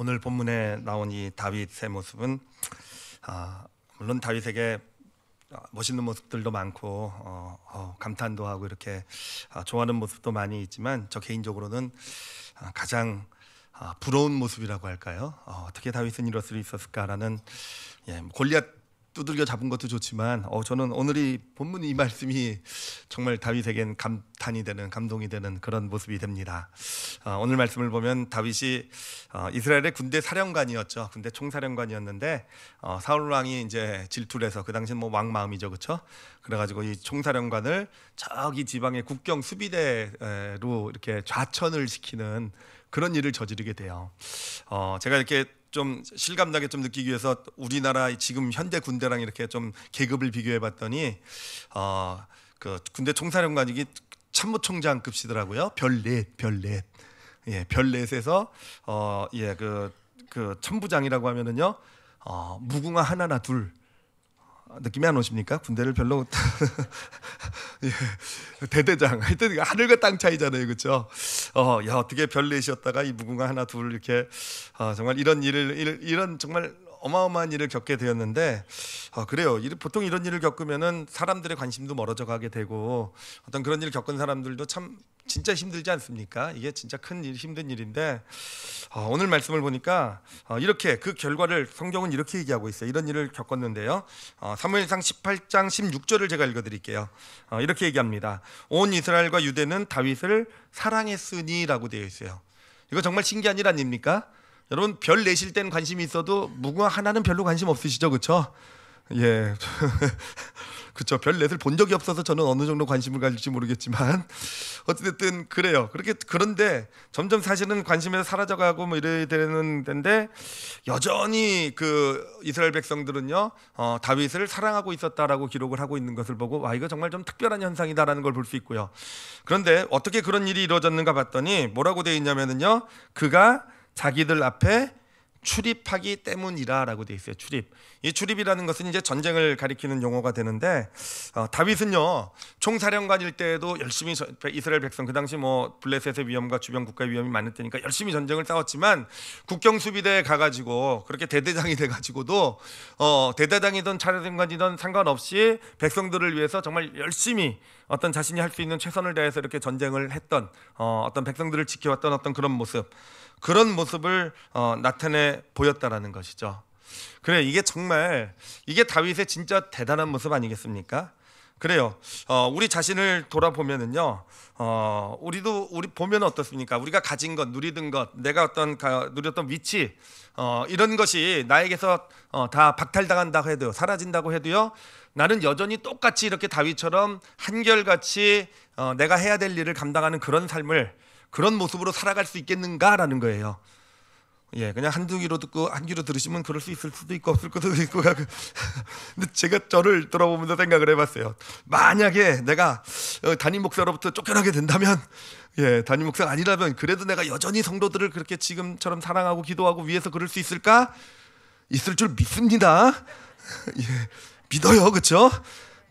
오늘 본문에 나온 이 다윗의 모습은 물론 다윗에게 멋있는 모습들도 많고 감탄도 하고 이렇게 좋아하는 모습도 많이 있지만 저 개인적으로는 가장 부러운 모습이라고 할까요? 어떻게 다윗은 이럴 수 있었을까라는 골리앗 두들겨 잡은 것도 좋지만 저는 오늘 이 본문 이 말씀이 정말 다윗에겐 감탄이 되는, 감동이 되는 그런 모습이 됩니다. 오늘 말씀을 보면 다윗이 이스라엘의 군대 사령관이었죠. 군대 총사령관이었는데 사울 왕이 이제 질투를 해서, 그 당시는 뭐 왕 마음이죠, 그렇죠? 그래가지고 이 총사령관을 저기 지방의 국경 수비대로 이렇게 좌천을 시키는 그런 일을 저지르게 돼요. 제가 이렇게 좀 실감나게 좀 느끼기 위해서 우리나라 지금 현대 군대랑 이렇게 좀 계급을 비교해봤더니 그 군대 총사령관이 참모총장급이더라고요. 별넷. 별넷에서 그 천부장이라고 하면은요 무궁화 하나나 둘. 느낌이 안 오십니까? 군대를 별로 대대장 하여튼 하늘과 땅 차이잖아요, 그렇죠? 야, 어떻게 별넷이었다가 이 무궁화 하나 둘 이렇게 정말 이런 정말 어마어마한 일을 겪게 되었는데 그래요. 보통 이런 일을 겪으면은 사람들의 관심도 멀어져 가게 되고 어떤 그런 일을 겪은 사람들도 참 진짜 힘들지 않습니까? 이게 진짜 큰 일, 힘든 일인데 오늘 말씀을 보니까 이렇게 그 결과를 성경은 이렇게 얘기하고 있어요. 이런 일을 겪었는데요. 사무엘상 18장 16절을 제가 읽어드릴게요. 이렇게 얘기합니다. 온 이스라엘과 유대는 다윗을 사랑했으니라고 되어 있어요. 이거 정말 신기한 일 아닙니까? 여러분 별 내실 땐 관심이 있어도 무궁화 하나는 별로 관심 없으시죠, 그렇죠? 예, 그렇죠. 별 넷을 본 적이 없어서 저는 어느 정도 관심을 가질지 모르겠지만 어쨌든 그래요. 그런데 점점 사실은 관심에서 사라져가고 뭐 이래야 되는 데인데 여전히 그 이스라엘 백성들은요 다윗을 사랑하고 있었다라고 기록을 하고 있는 것을 보고 와, 이거 정말 좀 특별한 현상이다라는 걸 볼 수 있고요. 그런데 어떻게 그런 일이 이루어졌는가 봤더니 뭐라고 되어 있냐면은요, 그가 자기들 앞에 출입하기 때문이라라고 되어 있어요. 이 출입이라는 것은 이제 전쟁을 가리키는 용어가 되는데 다윗은요 총사령관일 때에도 열심히 이스라엘 백성, 그 당시 뭐 블레셋의 위험과 주변 국가의 위험이 많을 때니까 열심히 전쟁을 싸웠지만 국경 수비대에 가가지고 그렇게 대대장이 돼가지고도 대대장이든 차령관이든 상관없이 백성들을 위해서 정말 열심히 어떤 자신이 할 수 있는 최선을 다해서 이렇게 전쟁을 했던 어떤 백성들을 지켜왔던 어떤 그런 모습을 나타내 보였다라는 것이죠. 그래, 이게 정말 이게 다윗의 진짜 대단한 모습 아니겠습니까? 그래요. 우리 자신을 돌아보면은요, 우리 보면 어떻습니까? 우리가 가진 것, 누리던 것, 내가 누렸던 위치, 이런 것이 나에게서 다 박탈당한다고 해도요, 사라진다고 해도요, 나는 여전히 똑같이 이렇게 다윗처럼 한결같이 내가 해야 될 일을 감당하는 그런 삶을, 그런 모습으로 살아갈 수 있겠는가라는 거예요. 예, 그냥 한두 귀로 듣고 한 귀로 들으시면 그럴 수 있을 수도 있고 없을 수도 있고. 근데 제가 저를 돌아보면서 생각을 해봤어요. 만약에 내가 담임 목사로부터 쫓겨나게 된다면, 담임 목사가 아니라면 그래도 내가 여전히 성도들을 그렇게 지금처럼 사랑하고 기도하고 위해서 그럴 수 있을까? 있을 줄 믿습니다. 믿어요, 그렇죠?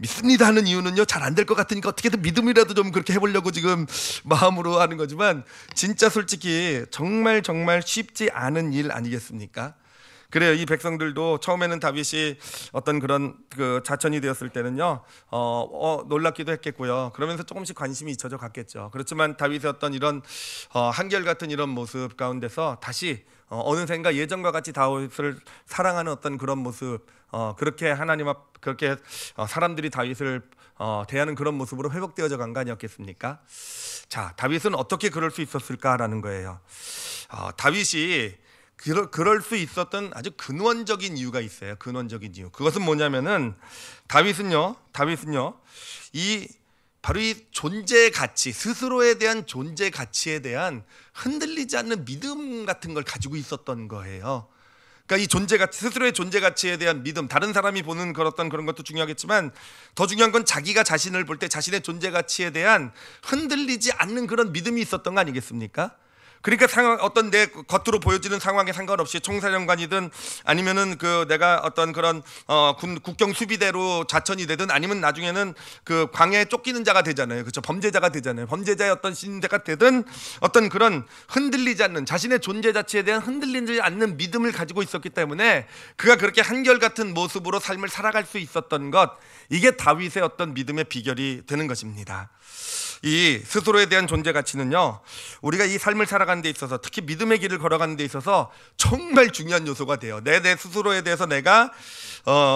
믿습니다 하는 이유는요, 잘 안 될 것 같으니까 어떻게든 믿음이라도 좀 그렇게 해보려고 지금 마음으로 하는 거지만 진짜 솔직히 정말 쉽지 않은 일 아니겠습니까? 그래요. 이 백성들도 처음에는 다윗이 어떤 그런 그 자천이 되었을 때는요 놀랍기도 했겠고요. 그러면서 조금씩 관심이 잊혀져 갔겠죠. 그렇지만 다윗의 어떤 이런 한결같은 이런 모습 가운데서 다시 어느샌가 예전과 같이 다윗을 사랑하는 어떤 그런 모습, 그렇게 하나님 앞, 그렇게 사람들이 다윗을 대하는 그런 모습으로 회복되어져 간 거 아니었겠습니까? 자, 다윗은 어떻게 그럴 수 있었을까라는 거예요. 다윗이 그럴 수 있었던 아주 근원적인 이유가 있어요. 근원적인 이유. 그것은 뭐냐면은 다윗은요 바로 이 존재 가치, 스스로에 대한 존재 가치에 대한 흔들리지 않는 믿음 같은 걸 가지고 있었던 거예요. 그러니까 이 스스로의 존재 가치에 대한 믿음, 다른 사람이 보는 그런 것도 중요하겠지만 더 중요한 건 자기가 자신을 볼 때 자신의 존재 가치에 대한 흔들리지 않는 그런 믿음이 있었던 거 아니겠습니까? 그러니까 어떤 내 겉으로 보여지는 상황에 상관없이 총사령관이든 아니면은 그 내가 어떤 그런 국경 수비대로 자천이 되든 아니면 나중에는 그 광야에 쫓기는 자가 되잖아요. 그렇죠? 범죄자가 되잖아요. 범죄자의 어떤 신자가 되든 어떤 그런 흔들리지 않는 자신의 존재 자체에 대한 흔들리지 않는 믿음을 가지고 있었기 때문에 그가 그렇게 한결같은 모습으로 삶을 살아갈 수 있었던 것, 이게 다윗의 어떤 믿음의 비결이 되는 것입니다. 이 스스로에 대한 존재 가치는요, 우리가 이 삶을 살아가는 데 있어서, 특히 믿음의 길을 걸어가는 데 있어서 정말 중요한 요소가 돼요. 내 스스로에 대해서 내가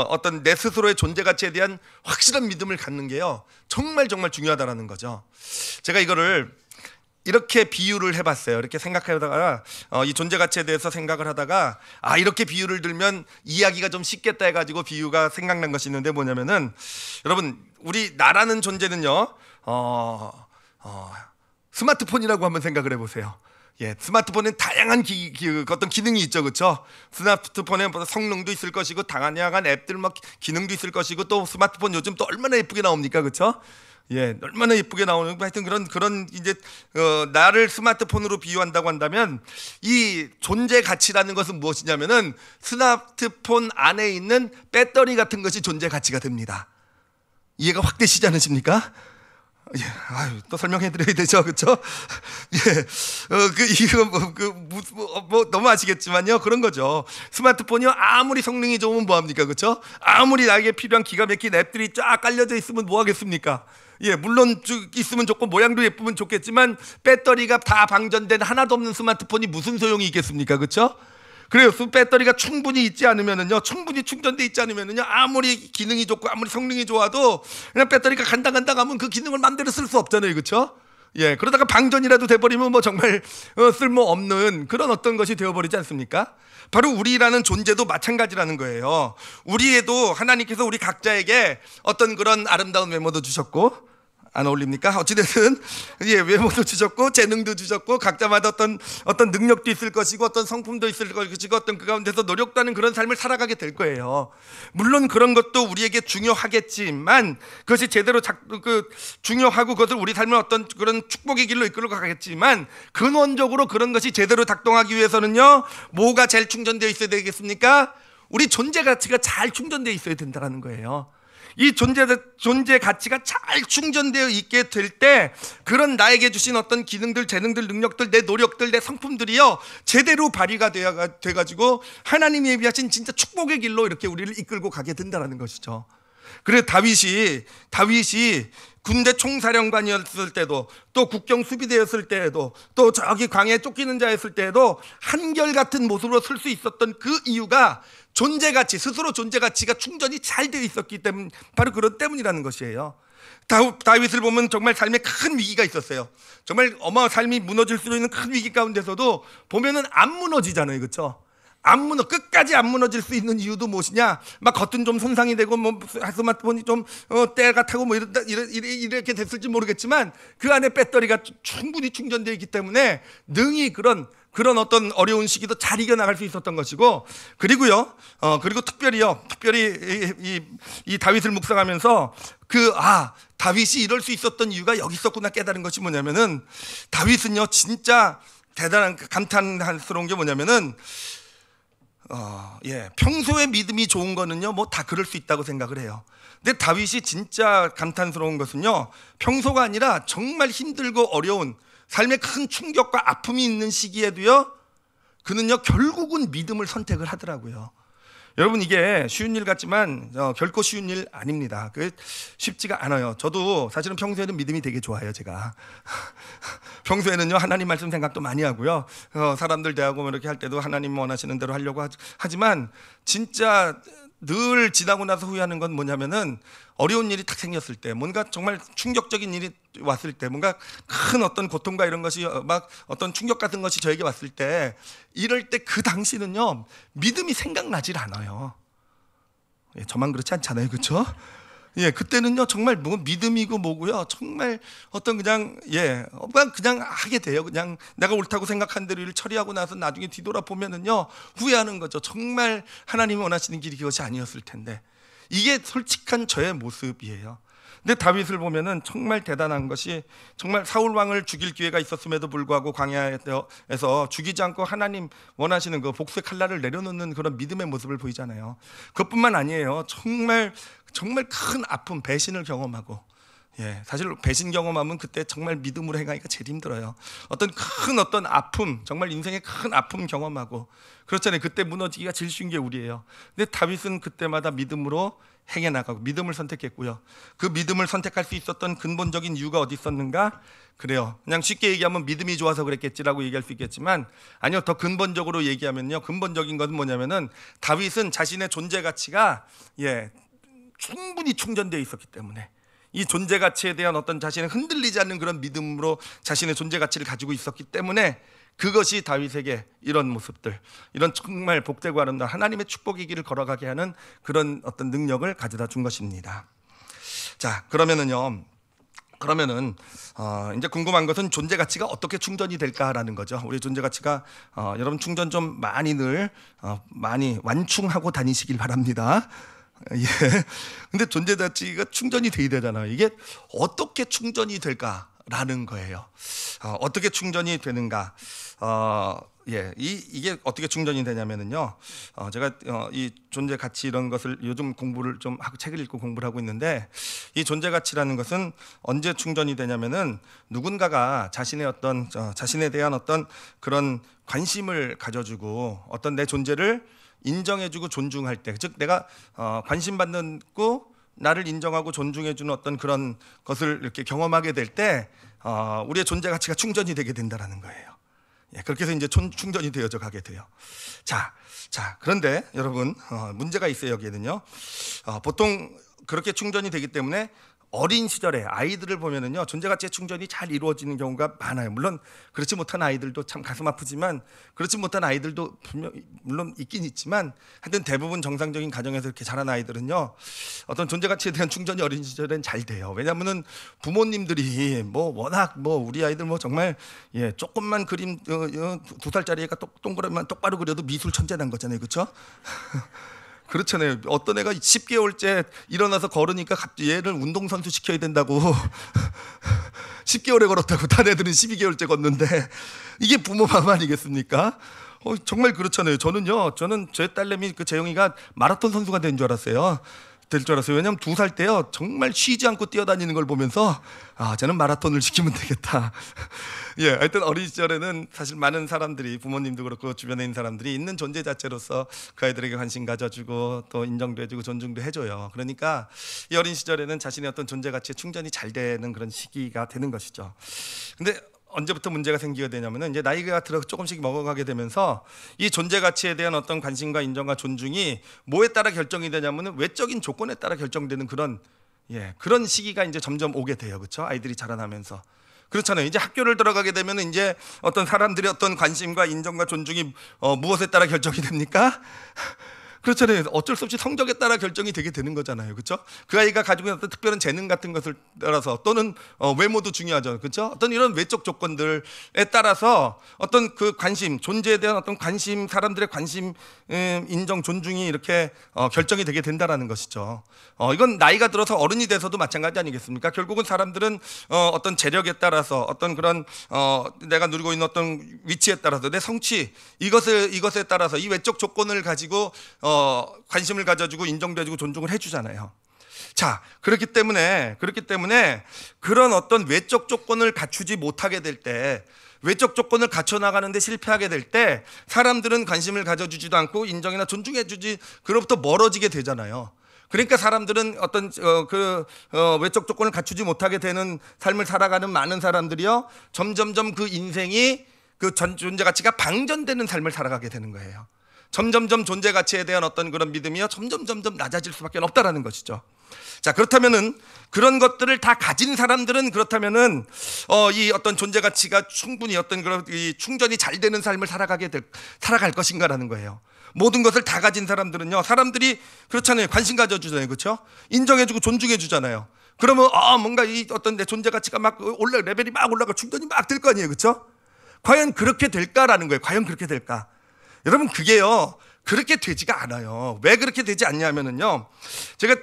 어떤 내 스스로의 존재 가치에 대한 확실한 믿음을 갖는 게요, 정말 중요하다라는 거죠. 제가 이거를 이렇게 비유를 해봤어요. 이렇게 생각하다가 이 존재 가치에 대해서 생각을 하다가 이렇게 비유를 들면 이야기가 좀 쉽겠다 해가지고 비유가 생각난 것이 있는데, 뭐냐면은 여러분, 우리 나라는 존재는요, 스마트폰이라고 한번 생각을 해보세요. 예, 스마트폰엔 다양한 어떤 기능이 있죠, 그렇죠? 스마트폰에 성능도 있을 것이고 다양한 앱들 기능도 있을 것이고, 또 스마트폰 요즘 또 얼마나 예쁘게 나옵니까, 그렇죠? 예, 얼마나 예쁘게 나오는, 하여튼 그런 이제 나를 스마트폰으로 비유한다고 한다면, 이 존재 가치라는 것은 무엇이냐면은 스마트폰 안에 있는 배터리 같은 것이 존재 가치가 됩니다. 이해가 확 되시지 않으십니까? 예, 또 설명해드려야 되죠, 그렇죠? 예, 이거 너무 아시겠지만요, 그런 거죠. 스마트폰이요, 아무리 성능이 좋으면 뭐 합니까, 그렇죠? 아무리 나에게 필요한 기가 막힌 앱들이 쫙 깔려져 있으면 뭐 하겠습니까? 예, 물론 있으면 좋고 모양도 예쁘면 좋겠지만 배터리가 다 방전된 하나도 없는 스마트폰이 무슨 소용이 있겠습니까, 그렇죠? 그래요. 배터리가 충분히 있지 않으면은요, 충분히 충전돼 있지 않으면은요, 아무리 기능이 좋고 아무리 성능이 좋아도 그냥 배터리가 간다 하면 그 기능을 마음대로 쓸 수 없잖아요, 그렇죠? 예, 그러다가 방전이라도 돼버리면 뭐 정말 쓸모없는 그런 어떤 것이 되어버리지 않습니까? 바로 우리라는 존재도 마찬가지라는 거예요. 우리에도 하나님께서 우리 각자에게 어떤 그런 아름다운 외모도 주셨고, 안 어울립니까? 어찌됐든 예, 외모도 주셨고 재능도 주셨고 각자마다 어떤 능력도 있을 것이고 어떤 성품도 있을 것이고 어떤 그 가운데서 노력도 하는 그런 삶을 살아가게 될 거예요. 물론 그런 것도 우리에게 중요하겠지만, 그것이 제대로 중요하고 그것을 우리 삶의 어떤 그런 축복의 길로 이끌어 가겠지만, 근원적으로 그런 것이 제대로 작동하기 위해서는요, 뭐가 제일 충전되어 있어야 되겠습니까? 우리 존재 가치가 잘 충전되어 있어야 된다는 거예요. 이 존재 가치가 잘 충전되어 있게 될 때, 그런 나에게 주신 어떤 기능들, 재능들, 능력들, 내 노력들, 내 성품들이요, 제대로 발휘가 돼가지고 하나님이 예비하신 진짜 축복의 길로 이렇게 우리를 이끌고 가게 된다는 것이죠. 그래서 다윗이 군대 총사령관이었을 때도, 또 국경 수비대였을 때에도, 또 저기 광야에 쫓기는 자였을 때에도 한결같은 모습으로 설 수 있었던 그 이유가 존재 가치, 스스로 존재 가치가 충전이 잘 되어 있었기 때문, 바로 그런 때문이라는 것이에요. 다윗을 보면 정말 삶에 큰 위기가 있었어요. 정말 삶이 무너질 수 있는 큰 위기 가운데서도 보면은 안 무너지잖아요, 그렇죠? 끝까지 안 무너질 수 있는 이유도 무엇이냐? 막 겉은 좀 손상이 되고 뭐 스마트폰이 좀 때가 타고 뭐 이렇게 됐을지 모르겠지만, 그 안에 배터리가 충분히 충전되어 있기 때문에 능히 그런 어떤 어려운 시기도 잘 이겨나갈 수 있었던 것이고, 그리고요, 그리고 특별히 이 다윗을 묵상하면서 다윗이 이럴 수 있었던 이유가 여기 있었구나 깨달은 것이 뭐냐면은, 다윗은요, 진짜 대단한 감탄스러운 게 뭐냐면은, 평소에 믿음이 좋은 거는요, 뭐 다 그럴 수 있다고 생각을 해요. 근데 다윗이 진짜 감탄스러운 것은요, 평소가 아니라 정말 힘들고 어려운 삶에 큰 충격과 아픔이 있는 시기에도요, 그는요 결국은 믿음을 선택을 하더라고요. 여러분, 이게 쉬운 일 같지만 결코 쉬운 일 아닙니다. 쉽지가 않아요. 저도 사실은 평소에는 믿음이 되게 좋아요. 제가 평소에는요, 하나님 말씀 생각도 많이 하고요, 사람들 대하고 이렇게 할 때도 하나님 원하시는 대로 하려고 하지만, 진짜 늘 지나고 나서 후회하는 건 뭐냐면은, 어려운 일이 딱 생겼을 때, 뭔가 정말 충격적인 일이 왔을 때, 뭔가 큰 어떤 고통과 이런 것이 막 어떤 충격 같은 것이 저에게 왔을 때, 이럴 때 그 당시는요, 믿음이 생각나질 않아요. 예, 저만 그렇지 않잖아요, 그렇죠? 예, 그때는요 정말 뭐 믿음이고 뭐고요, 정말 어떤 그냥 하게 돼요. 그냥 내가 옳다고 생각한 대로 일을 처리하고 나서 나중에 뒤돌아보면은요 후회하는 거죠. 정말 하나님이 원하시는 길이 그것이 아니었을 텐데. 이게 솔직한 저의 모습이에요. 근데 다윗을 보면은 정말 대단한 것이 정말 사울 왕을 죽일 기회가 있었음에도 불구하고 광야에서 죽이지 않고 하나님 원하시는 그 복수의 칼날을 내려놓는 그런 믿음의 모습을 보이잖아요. 그것뿐만 아니에요. 정말 큰 아픔, 배신을 경험하고, 사실 배신 경험하면 그때 정말 믿음으로 행하기가 제일 힘들어요. 어떤 아픔, 정말 인생의 큰 아픔 경험하고 그렇잖아요. 그때 무너지기가 제일 쉬운 게 우리예요. 근데 다윗은 그때마다 믿음으로 행해 나가고 믿음을 선택했고요. 그 믿음을 선택할 수 있었던 근본적인 이유가 어디 있었는가? 그래요. 그냥 쉽게 얘기하면 믿음이 좋아서 그랬겠지라고 얘기할 수 있겠지만, 아니요, 더 근본적으로 얘기하면요, 근본적인 것은 뭐냐면은 다윗은 자신의 존재 가치가 충분히 충전되어 있었기 때문에, 이 존재 가치에 대한 어떤 자신의 흔들리지 않는 그런 믿음으로 자신의 존재 가치를 가지고 있었기 때문에, 그것이 다윗에게 이런 모습들, 이런 정말 복되고 아름다운 하나님의 축복의 길을 걸어가게 하는 그런 어떤 능력을 가져다 준 것입니다. 자, 그러면은 이제 궁금한 것은 존재 가치가 어떻게 충전이 될까라는 거죠. 우리 존재 가치가 여러분 충전 좀 많이 많이 완충하고 다니시길 바랍니다. 근데 존재 가치가 충전이 돼야 되잖아요. 이게 어떻게 충전이 될까라는 거예요. 어떻게 충전이 되는가? 이게 어떻게 충전이 되냐면은요. 제가 이 존재 가치 이런 것을 요즘 공부를 좀 하고 책을 읽고 공부를 하고 있는데, 이 존재 가치라는 것은 언제 충전이 되냐면은 누군가가 자신에 대한 어떤 그런 관심을 가져주고 어떤 내 존재를 인정해주고 존중할 때, 즉 내가 관심받고 나를 인정하고 존중해주는 어떤 그런 것을 이렇게 경험하게 될 때 우리의 존재 가치가 충전이 되게 된다라는 거예요. 그렇게 해서 이제 충전이 되어져 가게 돼요. 자, 그런데 여러분, 문제가 있어요. 여기에는요, 보통 그렇게 충전이 되기 때문에 어린 시절에 아이들을 보면은요, 존재 가치의 충전이 잘 이루어지는 경우가 많아요. 물론 그렇지 못한 아이들도 참 가슴 아프지만, 그렇지 못한 아이들도 물론 있긴 있지만, 하여튼 대부분 정상적인 가정에서 이렇게 자란 아이들은요, 어떤 존재 가치에 대한 충전이 어린 시절엔 잘 돼요. 왜냐하면은 부모님들이 워낙 우리 아이들 정말 조금만 그림 2살짜리 애가 동그라미만 똑바로 그려도 미술 천재난 거잖아요, 그렇죠? 그렇잖아요. 어떤 애가 10개월째 일어나서 걸으니까 갑자기 얘를 운동선수 시켜야 된다고 10개월에 걸었다고, 딴 애들은 12개월째 걷는데, 이게 부모 마음 아니겠습니까? 정말 그렇잖아요. 저는 제 딸내미 재영이가 마라톤 선수가 될 줄 알았어요. 왜냐하면 2살 때요, 정말 쉬지 않고 뛰어다니는 걸 보면서 쟤는 마라톤을 시키면 되겠다. 하여튼 어린 시절에는 사실 많은 사람들이, 부모님도 그렇고 주변에 있는 사람들이 있는 존재 자체로서 그 아이들에게 관심 가져주고 또 인정도 해주고 존중도 해줘요. 그러니까 이 어린 시절에는 자신의 어떤 존재 가치의 충전이 잘 되는 그런 시기가 되는 것이죠. 근데 언제부터 문제가 생기게 되냐면은, 이제 나이가 들어 조금씩 먹어가게 되면서 이 존재 가치에 대한 어떤 관심과 인정과 존중이 뭐에 따라 결정이 되냐면은 외적인 조건에 따라 결정되는 그런 시기가 이제 점점 오게 돼요. 그렇죠? 아이들이 자라나면서. 그렇잖아요. 이제 학교를 들어가게 되면 이제 어떤 사람들의 어떤 관심과 인정과 존중이 무엇에 따라 결정이 됩니까? 그렇잖아요. 어쩔 수 없이 성적에 따라 결정이 되게 되는 거잖아요. 그렇죠? 그 아이가 가지고 있는 어떤 특별한 재능 같은 것을 따라서, 또는 외모도 중요하죠. 그렇죠? 어떤 이런 외적 조건들에 따라서 어떤 그 관심, 존재에 대한 어떤 관심, 사람들의 관심, 인정, 존중이 이렇게 결정이 되게 된다라는 것이죠. 이건 나이가 들어서 어른이 돼서도 마찬가지 아니겠습니까? 결국은 사람들은 어떤 재력에 따라서, 어떤 그런 내가 누리고 있는 어떤 위치에 따라서, 내 성취, 이것에 따라서 이 외적 조건을 가지고 관심을 가져주고 인정돼주고 존중을 해주잖아요. 자, 그렇기 때문에 그런 어떤 외적 조건을 갖추지 못하게 될 때, 외적 조건을 갖춰 나가는데 실패하게 될 때, 사람들은 관심을 가져주지도 않고 인정이나 존중해주지, 그로부터 멀어지게 되잖아요. 그러니까 사람들은 어떤 외적 조건을 갖추지 못하게 되는 삶을 살아가는 많은 사람들이요, 점점점 그 인생이 그 존재 가치가 방전되는 삶을 살아가게 되는 거예요. 점점점 존재 가치에 대한 어떤 그런 믿음이요, 점점 낮아질 수밖에 없다라는 것이죠. 자, 그렇다면은 그런 것들을 다 가진 사람들은, 그렇다면은 이 어떤 존재 가치가 충분히 어떤 그런 이 충전이 잘 되는 삶을 살아갈 것인가라는 거예요. 모든 것을 다 가진 사람들은요, 사람들이 그렇잖아요. 관심 가져주잖아요, 그렇죠? 인정해주고 존중해주잖아요. 그러면 뭔가 이 어떤 내 존재 가치가 막 레벨이 막 올라가, 충전이 막 될 거 아니에요, 그렇죠? 과연 그렇게 될까라는 거예요. 과연 그렇게 될까? 여러분, 그게요, 그렇게 되지가 않아요. 왜 그렇게 되지 않냐면은요, 제가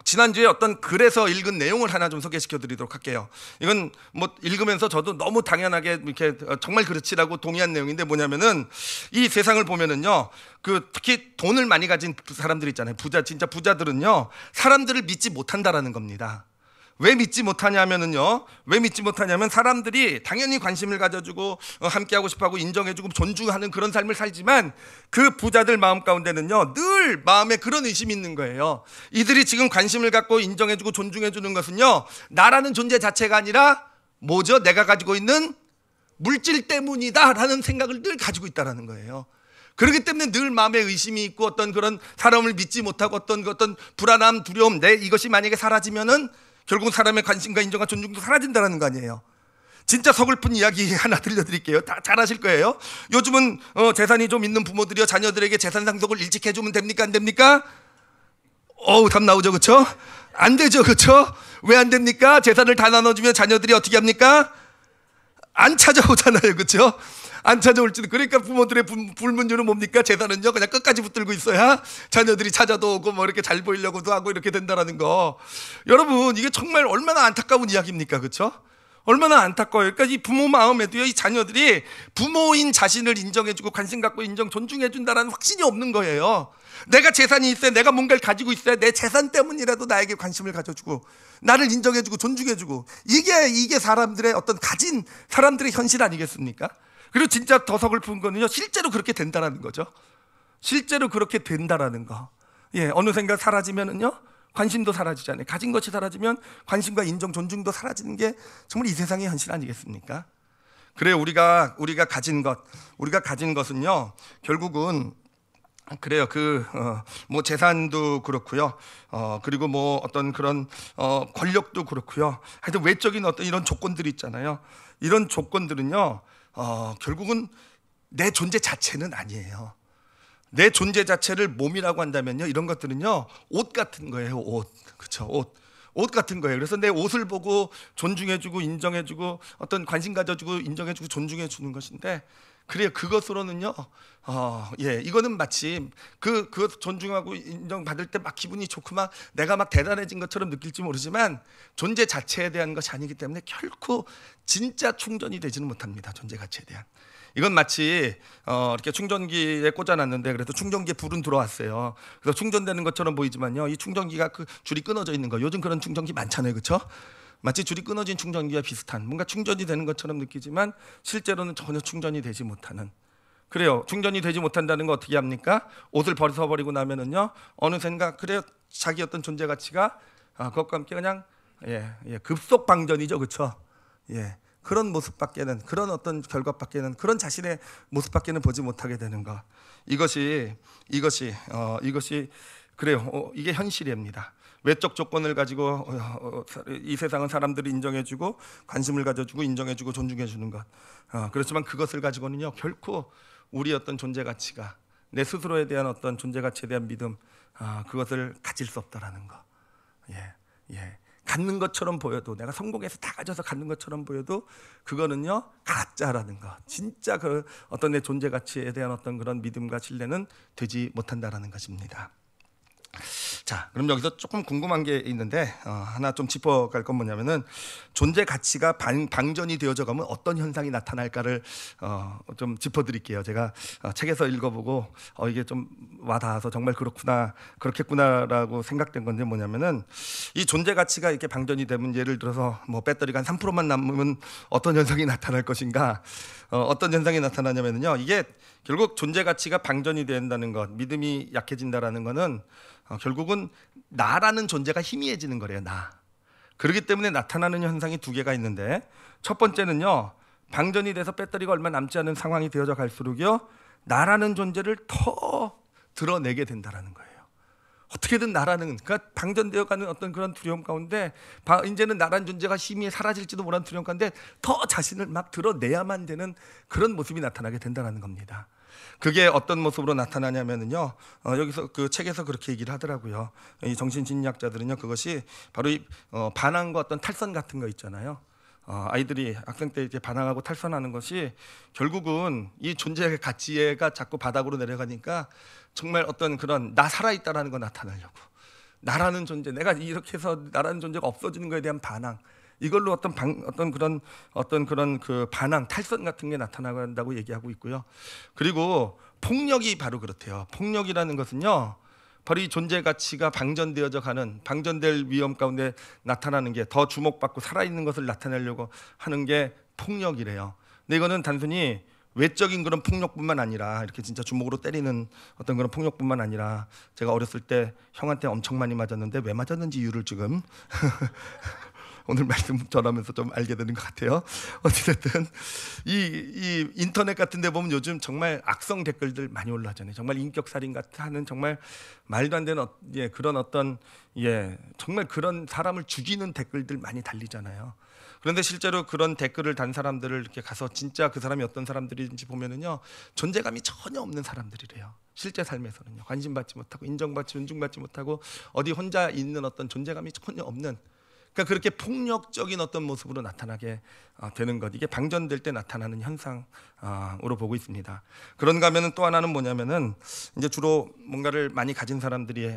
지난주에 어떤 글에서 읽은 내용을 하나 좀 소개시켜 드리도록 할게요. 이건 뭐 읽으면서 저도 너무 당연하게 이렇게 정말 그렇지라고 동의한 내용인데, 뭐냐면은 이 세상을 보면은요, 그 특히 돈을 많이 가진 사람들 있잖아요. 진짜 부자들은요, 사람들을 믿지 못한다라는 겁니다. 왜 믿지 못하냐면은요, 왜 믿지 못하냐면 사람들이 당연히 관심을 가져주고 함께하고 싶어하고 인정해주고 존중하는 그런 삶을 살지만, 그 부자들 마음 가운데는요 늘 마음에 그런 의심이 있는 거예요. 이들이 지금 관심을 갖고 인정해주고 존중해주는 것은요, 나라는 존재 자체가 아니라 뭐죠? 내가 가지고 있는 물질 때문이다 라는 생각을 늘 가지고 있다라는 거예요. 그렇기 때문에 늘 마음에 의심이 있고, 어떤 그런 사람을 믿지 못하고 어떤 불안함, 두려움, 이것이 만약에 사라지면은 결국 사람의 관심과 인정과 존중도 사라진다는 거 아니에요. 진짜 서글픈 이야기 하나 들려드릴게요. 다 잘 아실 거예요. 요즘은 재산이 좀 있는 부모들이요, 자녀들에게 재산 상속을 일찍 해주면 됩니까, 안 됩니까? 답 나오죠, 그렇죠? 안 되죠, 그렇죠? 왜 안 됩니까? 재산을 다 나눠주면 자녀들이 어떻게 합니까? 안 찾아오잖아요, 그렇죠? 안 찾아올지도. 그러니까 부모들의 불문율은 뭡니까? 재산은요 그냥 끝까지 붙들고 있어야 자녀들이 찾아도 오고 뭐 이렇게 잘 보이려고도 하고 이렇게 된다라는 거. 여러분, 이게 정말 얼마나 안타까운 이야기입니까, 그렇죠? 얼마나 안타까워요. 그러니까 이 부모 마음에도요, 이 자녀들이 부모인 자신을 인정해주고 관심 갖고 존중해준다라는 확신이 없는 거예요. 내가 재산이 있어야, 내가 뭔가를 가지고 있어야 내 재산 때문이라도 나에게 관심을 가져주고 나를 인정해주고 존중해주고, 이게 사람들의 가진 사람들의 현실 아니겠습니까? 그리고 진짜 더 서글픈 거는요, 실제로 그렇게 된다라는 거죠. 실제로 그렇게 된다라는 거. 어느 생각 사라지면은요, 관심도 사라지잖아요. 가진 것이 사라지면 관심과 인정, 존중도 사라지는 게 정말 이 세상의 현실 아니겠습니까? 그래요. 우리가 가진 것은요, 결국은 그래요. 뭐 재산도 그렇고요. 그리고 뭐 어떤 그런 권력도 그렇고요. 하여튼 외적인 어떤 이런 조건들이 있잖아요. 이런 조건들은요, 결국은 내 존재 자체는 아니에요. 내 존재 자체를 몸이라고 한다면요, 이런 것들은요 옷 같은 거예요. 옷, 그렇죠? 옷 같은 거예요. 그래서 내 옷을 보고 존중해주고 인정해주고 어떤 관심 가져주고 인정해주고 존중해주는 것인데, 그래요. 그것으로는요, 이거는 마치 그 존중하고 인정받을 때 막 기분이 좋고 막 내가 막 대단해진 것처럼 느낄지 모르지만, 존재 자체에 대한 것이 아니기 때문에 결코 진짜 충전이 되지는 못합니다. 존재 가치에 대한. 이건 마치 이렇게 충전기에 꽂아놨는데, 그래서 충전기에 불은 들어왔어요. 그래서 충전되는 것처럼 보이지만요, 이 충전기가 그 줄이 끊어져 있는 거. 요즘 그런 충전기 많잖아요, 그렇죠? 마치 줄이 끊어진 충전기와 비슷한, 뭔가 충전이 되는 것처럼 느끼지만 실제로는 전혀 충전이 되지 못하는. 그래요. 충전이 되지 못한다는 거 어떻게 합니까? 옷을 벗어버리고 나면은요, 어느샌가 그래요, 자기 어떤 존재 가치가 그것과 함께 그냥 급속 방전이죠, 그렇죠? 그런 모습밖에는, 그런 어떤 결과밖에는, 그런 자신의 모습밖에는 보지 못하게 되는 것. 이것이 그래요. 이게 현실입니다. 외적 조건을 가지고 이 세상은 사람들이 인정해주고 관심을 가져주고 인정해주고 존중해주는 것. 그렇지만 그것을 가지고는요, 결코 우리 어떤 존재 가치가, 내 스스로에 대한 어떤 존재 가치에 대한 믿음, 그것을 가질 수 없다라는 거. 갖는 것처럼 보여도, 내가 성공해서 다 가져서 갖는 것처럼 보여도 그거는요 가짜라는 거. 진짜 그 어떤 내 존재 가치에 대한 어떤 그런 믿음과 신뢰는 되지 못한다라는 것입니다. 자, 그럼 여기서 조금 궁금한 게 있는데 하나 좀 짚어갈 건 뭐냐면은, 존재 가치가 방전이 되어져 가면 어떤 현상이 나타날까를 좀 짚어드릴게요. 제가 책에서 읽어보고 이게 좀 와닿아서 정말 그렇겠구나라고 생각된 건데, 뭐냐면은 이 존재 가치가 이렇게 방전이 되면, 예를 들어서 뭐 배터리가 한 3%만 남으면 어떤 현상이 나타날 것인가, 어떤 현상이 나타나냐면요, 이게 결국 존재 가치가 방전이 된다는 것, 믿음이 약해진다라는 거는 결국은 나라는 존재가 희미해지는 거래요. 나. 그렇기 때문에 나타나는 현상이 두 개가 있는데, 첫 번째는요, 방전이 돼서 배터리가 얼마 남지 않은 상황이 되어져 갈수록요, 나라는 존재를 더 드러내게 된다라는 거예요. 어떻게든 나라는, 그러니까 방전되어가는 어떤 그런 두려움 가운데, 이제는 나라는 존재가 희미해 사라질지도 모르는 두려움 가운데 더 자신을 막 드러내야만 되는 그런 모습이 나타나게 된다라는 겁니다. 그게 어떤 모습으로 나타나냐면요, 여기서 그 책에서 그렇게 얘기를 하더라고요. 이 정신심리학자들은요, 그것이 바로 이 반항과 어떤 탈선 같은 거 있잖아요. 아이들이 학생 때 이제 반항하고 탈선하는 것이 결국은 이 존재의 가치가 자꾸 바닥으로 내려가니까 정말 어떤 그런 나 살아있다라는 거 나타내려고, 나라는 존재, 내가 이렇게 해서 나라는 존재가 없어지는 것에 대한 반항, 이걸로 어떤 그런 그 반항, 탈선 같은 게 나타나간다고 얘기하고 있고요. 그리고 폭력이 바로 그렇대요. 폭력이라는 것은요, 바로 이 존재 가치가 방전되어져 가는, 방전될 위험 가운데 나타나는 게, 더 주목받고 살아있는 것을 나타내려고 하는 게 폭력이래요. 근데 이거는 단순히 외적인 그런 폭력뿐만 아니라, 이렇게 진짜 주먹으로 때리는 어떤 그런 폭력뿐만 아니라, 제가 어렸을 때 형한테 엄청 많이 맞았는데 왜 맞았는지 이유를 지금 오늘 말씀 전하면서 좀 알게 되는 것 같아요. 어쨌든 이 인터넷 같은 데 보면 요즘 정말 악성 댓글들 많이 올라오잖아요. 정말 인격살인 같은 하는 정말 말도 안 되는 그런 어떤 정말 그런 사람을 죽이는 댓글들 많이 달리잖아요. 그런데 실제로 그런 댓글을 단 사람들을 이렇게 가서 진짜 그 사람이 어떤 사람들인지 보면은요, 존재감이 전혀 없는 사람들이래요. 실제 삶에서는요, 관심받지 못하고 인정받지 존중받지 못하고 어디 혼자 있는 어떤 존재감이 전혀 없는, 그러니까 그렇게 폭력적인 어떤 모습으로 나타나게 되는 것, 이게 방전될 때 나타나는 현상으로 보고 있습니다. 그런가 하면은 또 하나는 뭐냐면은, 이제 주로 뭔가를 많이 가진 사람들이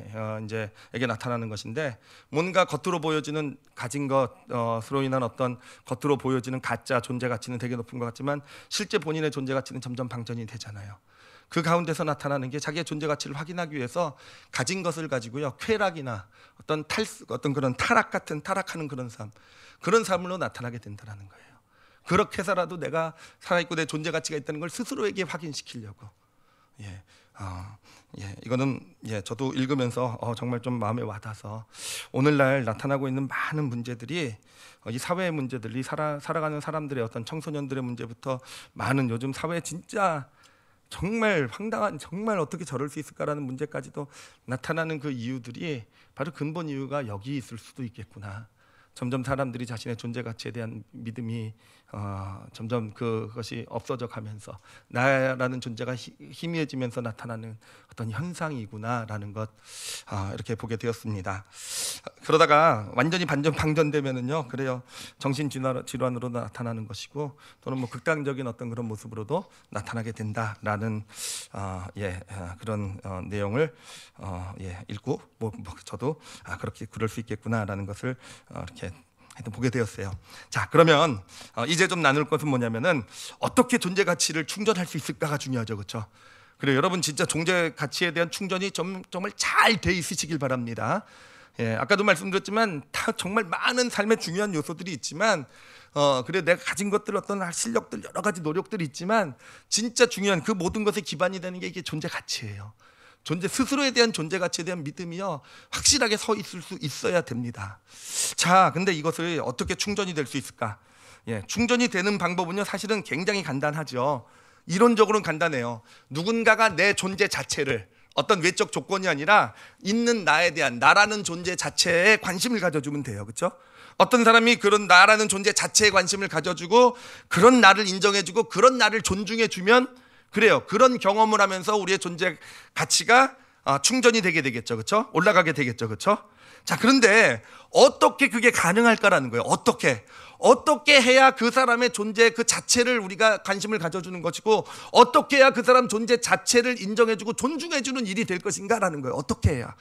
에게 나타나는 것인데, 뭔가 겉으로 보여지는 가진 것으로 인한 어떤 겉으로 보여지는 가짜 존재 가치는 되게 높은 것 같지만 실제 본인의 존재 가치는 점점 방전이 되잖아요. 그 가운데서 나타나는 게 자기의 존재 가치를 확인하기 위해서 가진 것을 가지고요, 쾌락이나 어떤 그런 타락하는 그런 삶으로 나타나게 된다는 거예요. 그렇게 해서라도 내가 살아있고 내 존재 가치가 있다는 걸 스스로에게 확인시키려고. 이거는 저도 읽으면서 정말 좀 마음에 와닿아서, 오늘날 나타나고 있는 많은 문제들이, 이 사회의 문제들이, 살아가는 사람들의 어떤 청소년들의 문제부터 많은 요즘 사회에 진짜 정말 황당한, 정말 어떻게 저럴 수 있을까라는 문제까지도 나타나는 그 이유들이, 바로 근본 이유가 여기 있을 수도 있겠구나. 점점 사람들이 자신의 존재 가치에 대한 믿음이 점점 그것이 없어져 가면서 나라는 존재가 희미해지면서 나타나는 어떤 현상이구나라는 것, 이렇게 보게 되었습니다. 그러다가 완전히 방전되면은요, 그래요, 정신질환으로 나타나는 것이고, 또는 뭐 극단적인 어떤 그런 모습으로도 나타나게 된다라는 그런 내용을 읽고 저도 그렇게 그럴 수 있겠구나라는 것을 이렇게 하여튼 보게 되었어요. 자, 그러면 이제 좀 나눌 것은 뭐냐면은, 어떻게 존재 가치를 충전할 수 있을까가 중요하죠, 그렇죠? 그래요, 여러분 진짜 존재 가치에 대한 충전이 정말 잘 돼 있으시길 바랍니다. 아까도 말씀드렸지만 정말 많은 삶의 중요한 요소들이 있지만, 그래 내가 가진 것들, 어떤 실력들, 여러 가지 노력들이 있지만, 진짜 중요한 그 모든 것에 기반이 되는 게 이게 존재 가치예요. 스스로에 대한 존재 가치에 대한 믿음이요, 확실하게 서 있을 수 있어야 됩니다. 자, 근데 이것을 어떻게 충전이 될 수 있을까? 충전이 되는 방법은요, 사실은 굉장히 간단하죠. 이론적으로는 간단해요. 누군가가 내 존재 자체를, 어떤 외적 조건이 아니라 있는 나에 대한, 나라는 존재 자체에 관심을 가져주면 돼요, 그렇죠? 어떤 사람이 그런 나라는 존재 자체에 관심을 가져주고, 그런 나를 인정해주고, 그런 나를 존중해주면, 그래요, 그런 경험을 하면서 우리의 존재 가치가 충전이 되게 되겠죠, 그렇죠? 올라가게 되겠죠, 그렇죠? 자, 그런데 어떻게 그게 가능할까라는 거예요. 어떻게 해야 그 사람의 존재 그 자체를 우리가 관심을 가져주는 것이고, 어떻게 해야 그 사람 존재 자체를 인정해주고 존중해주는 일이 될 것인가라는 거예요. 어떻게 해야,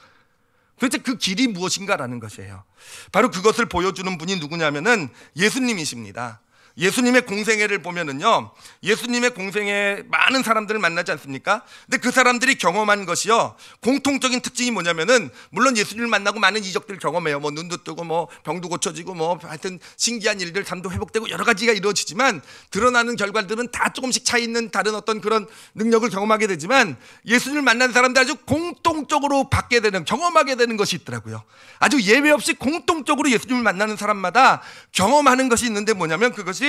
도대체 그 길이 무엇인가라는 것이에요. 바로 그것을 보여주는 분이 누구냐면은 예수님이십니다. 예수님의 공생애를 보면은요, 예수님의 공생애에 많은 사람들을 만나지 않습니까? 근데 그 사람들이 경험한 것이요, 공통적인 특징이 뭐냐면은, 물론 예수님을 만나고 많은 이적들을 경험해요. 뭐 눈도 뜨고, 뭐 병도 고쳐지고, 뭐 하여튼 신기한 일들, 잠도 회복되고 여러 가지가 이루어지지만, 드러나는 결과들은 다 조금씩 차이 있는 다른 어떤 그런 능력을 경험하게 되지만, 예수님을 만난 사람들 아주 공통적으로 받게 되는, 경험하게 되는 것이 있더라고요. 아주 예외 없이 공통적으로 예수님을 만나는 사람마다 경험하는 것이 있는데, 뭐냐면 그것이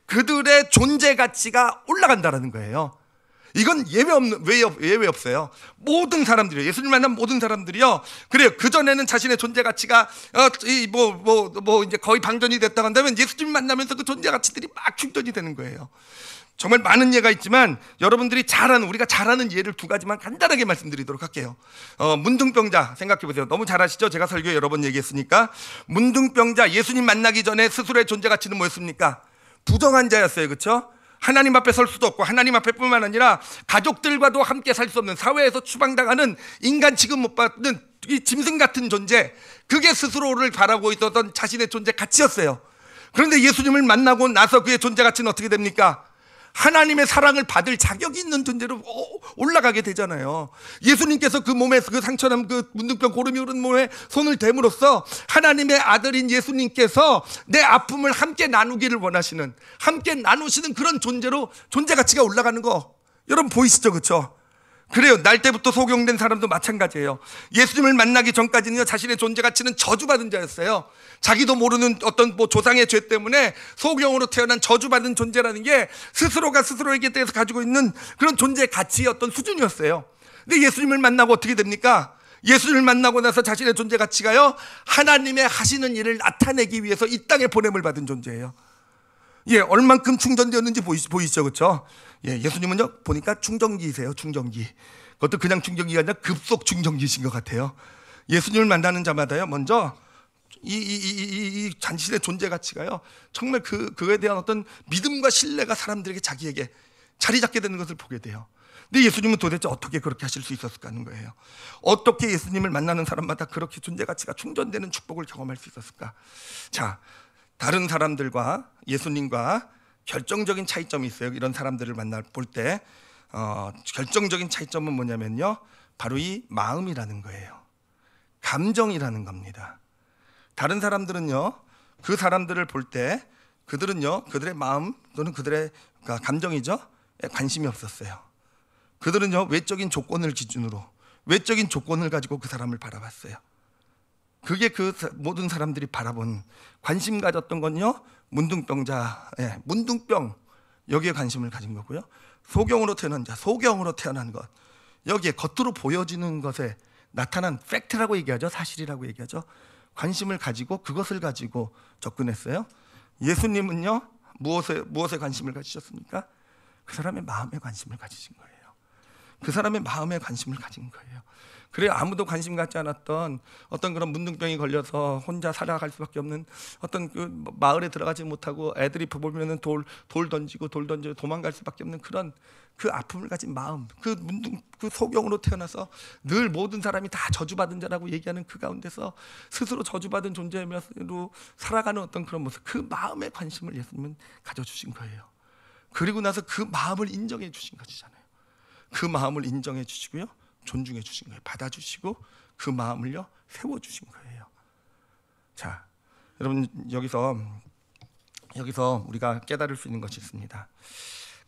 그들의 존재 가치가 올라간다라는 거예요. 이건 예외 없어요. 모든 사람들이요, 예수님을 만난 모든 사람들이요, 그래요, 그전에는 자신의 존재 가치가 이제 거의 방전이 됐다고 한다면, 예수님을 만나면서 그 존재 가치들이 막 충전이 되는 거예요. 정말 많은 예가 있지만, 여러분들이 우리가 잘 아는 예를 두 가지만 간단하게 말씀드리도록 할게요. 문둥병자 생각해 보세요. 너무 잘 아시죠? 제가 설교에 여러 번 얘기했으니까. 문둥병자, 예수님 만나기 전에 스스로의 존재 가치는 뭐였습니까? 부정한 자였어요, 그렇죠? 하나님 앞에 설 수도 없고 하나님 앞에 뿐만 아니라 가족들과도 함께 살 수 없는, 사회에서 추방당하는 인간 취급 못 받는 이 짐승 같은 존재, 그게 스스로를 바라고 있었던 자신의 존재 가치였어요. 그런데 예수님을 만나고 나서 그의 존재 가치는 어떻게 됩니까? 하나님의 사랑을 받을 자격이 있는 존재로 올라가게 되잖아요. 예수님께서 그 몸에, 그 상처남, 그 문둥병 고름이 흐른 몸에 손을 댐으로써 하나님의 아들인 예수님께서 내 아픔을 함께 나누기를 원하시는, 함께 나누시는 그런 존재로 존재 가치가 올라가는 거 여러분 보이시죠? 그렇죠? 그래요. 날 때부터 소경된 사람도 마찬가지예요. 예수님을 만나기 전까지는요, 자신의 존재 가치는 저주받은 자였어요. 자기도 모르는 어떤 조상의 죄 때문에 소경으로 태어난 저주받은 존재라는 게 스스로가 스스로에게 대해서 가지고 있는 그런 존재 가치의 어떤 수준이었어요. 근데 예수님을 만나고 어떻게 됩니까? 예수님을 만나고 나서 자신의 존재 가치가요, 하나님의 하시는 일을 나타내기 위해서 이 땅에 보냄을 받은 존재예요. 예, 얼만큼 충전되었는지 보이시죠? 그렇죠? 예, 예수님은요, 보니까 충전기이세요. 충전기. 그것도 그냥 충전기가 아니라 급속 충전기이신 것 같아요. 예수님을 만나는 자마다요, 먼저 이 자신의 존재 가치가요, 정말 그에 대한 어떤 믿음과 신뢰가 사람들에게, 자기에게 자리 잡게 되는 것을 보게 돼요. 근데 예수님은 도대체 어떻게 그렇게 하실 수 있었을까 하는 거예요. 어떻게 예수님을 만나는 사람마다 그렇게 존재 가치가 충전되는 축복을 경험할 수 있었을까? 자, 다른 사람들과 예수님과 결정적인 차이점이 있어요. 이런 사람들을 볼 때 결정적인 차이점은 뭐냐면요, 바로 이 마음이라는 거예요. 감정이라는 겁니다. 다른 사람들은요, 그 사람들을 볼 때 그들은요, 그들의 마음 또는 그들의 감정이죠, 관심이 없었어요. 그들은요, 외적인 조건을 기준으로, 외적인 조건을 가지고 그 사람을 바라봤어요. 그게 그 모든 사람들이 바라본, 관심 가졌던 건요, 문둥병자, 문둥병, 여기에 관심을 가진 거고요. 소경으로 태어난 자, 소경으로 태어난 것, 여기에 겉으로 보여지는 것에 나타난 팩트라고 얘기하죠. 사실이라고 얘기하죠. 관심을 가지고 그것을 가지고 접근했어요. 예수님은요, 무엇에 관심을 가지셨습니까? 그 사람의 마음에 관심을 가지신 거예요. 그 사람의 마음에 관심을 가진 거예요. 그래, 아무도 관심 갖지 않았던 어떤 그런 문둥병이 걸려서 혼자 살아갈 수밖에 없는 어떤 그 마을에 들어가지 못하고 애들이 보면은 돌 던지고 도망갈 수밖에 없는 그런 그 아픔을 가진 마음, 그 소경으로 태어나서 늘 모든 사람이 다 저주받은 자라고 얘기하는 그 가운데서 스스로 저주받은 존재로 살아가는 어떤 그런 모습, 그 마음에 관심을 예수님은 가져주신 거예요. 그리고 나서 그 마음을 인정해 주신 것이잖아요. 그 마음을 인정해 주시고요, 존중해 주신 거예요. 받아주시고 그 마음을요, 세워주신 거예요. 자, 여러분, 여기서 우리가 깨달을 수 있는 것이 있습니다.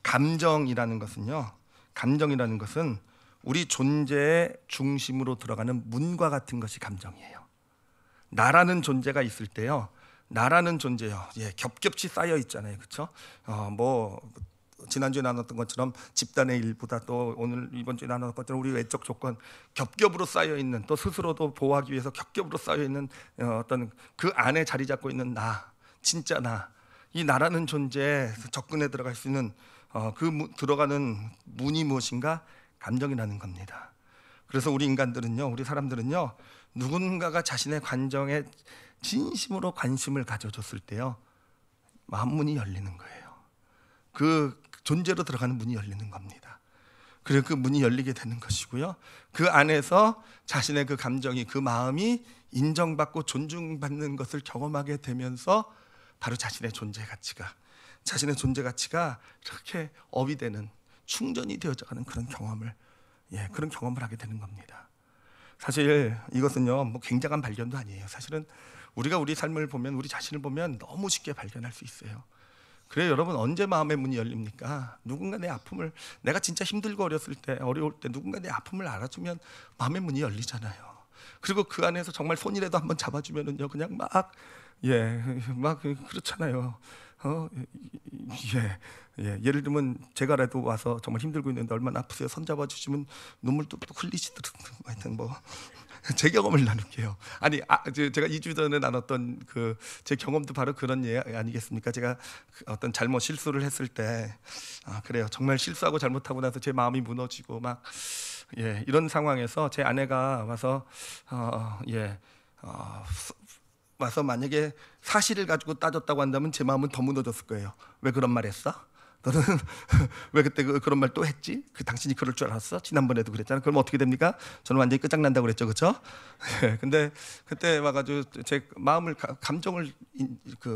감정이라는 것은 우리 존재의 중심으로 들어가는 문과 같은 것이 감정이에요. 나라는 존재가 있을 때요, 나라는 존재요, 겹겹이 쌓여 있잖아요. 그렇죠? 지난주에 나눴던 것처럼 집단의 일부다, 또 이번 주에 나눴던 것처럼 우리 외적 조건, 겹겹으로 쌓여 있는, 또 스스로도 보호하기 위해서 겹겹으로 쌓여 있는 어떤 그 안에 자리 잡고 있는 나, 진짜 나, 이 나라는 존재에 접근해 들어갈 수 있는 들어가는 문이 무엇인가? 감정이라는 겁니다. 그래서 우리 사람들은요, 누군가가 자신의 감정에 진심으로 관심을 가져줬을 때요, 마음 문이 열리는 거예요. 그 존재로 들어가는 문이 열리는 겁니다. 그리고 그 문이 열리게 되는 것이고요, 그 안에서 자신의 그 감정이, 그 마음이 인정받고 존중받는 것을 경험하게 되면서 바로 자신의 존재 가치가 이렇게 업이 되는, 충전이 되어져가는 그런 경험을 하게 되는 겁니다. 사실 이것은요, 굉장한 발견도 아니에요. 사실은 우리가 우리 삶을 보면, 우리 자신을 보면 너무 쉽게 발견할 수 있어요. 그래, 여러분, 언제 마음의 문이 열립니까? 누군가 내 아픔을, 내가 진짜 힘들고 어려울 때 누군가 내 아픔을 알아주면 마음의 문이 열리잖아요. 그리고 그 안에서 정말 손이라도 한번 잡아주면은요, 그냥 그렇잖아요. 예를 들면 제가라도 와서 정말 힘들고 있는데 얼마나 아프세요? 손 잡아주시면 눈물 뚝뚝 흘리시더라고요. 하여튼 제 경험을 나눌게요. 제가 2주 전에 나눴던 제 경험도 바로 그런 예 아니겠습니까? 제가 어떤 실수를 했을 때, 그래요, 정말 실수하고 잘못하고 나서 제 마음이 무너지고 이런 상황에서 제 아내가 와서 만약에 사실을 가지고 따졌다고 한다면 제 마음은 더 무너졌을 거예요. 왜 그런 말 했어? 너는 왜 그때 그런 말 또 했지? 당신이 그럴 줄 알았어? 지난번에도 그랬잖아. 그럼 어떻게 됩니까? 저는 완전히 끝장난다고 그랬죠, 그렇죠? 근데 그때 와가지고 제 마음을 감정을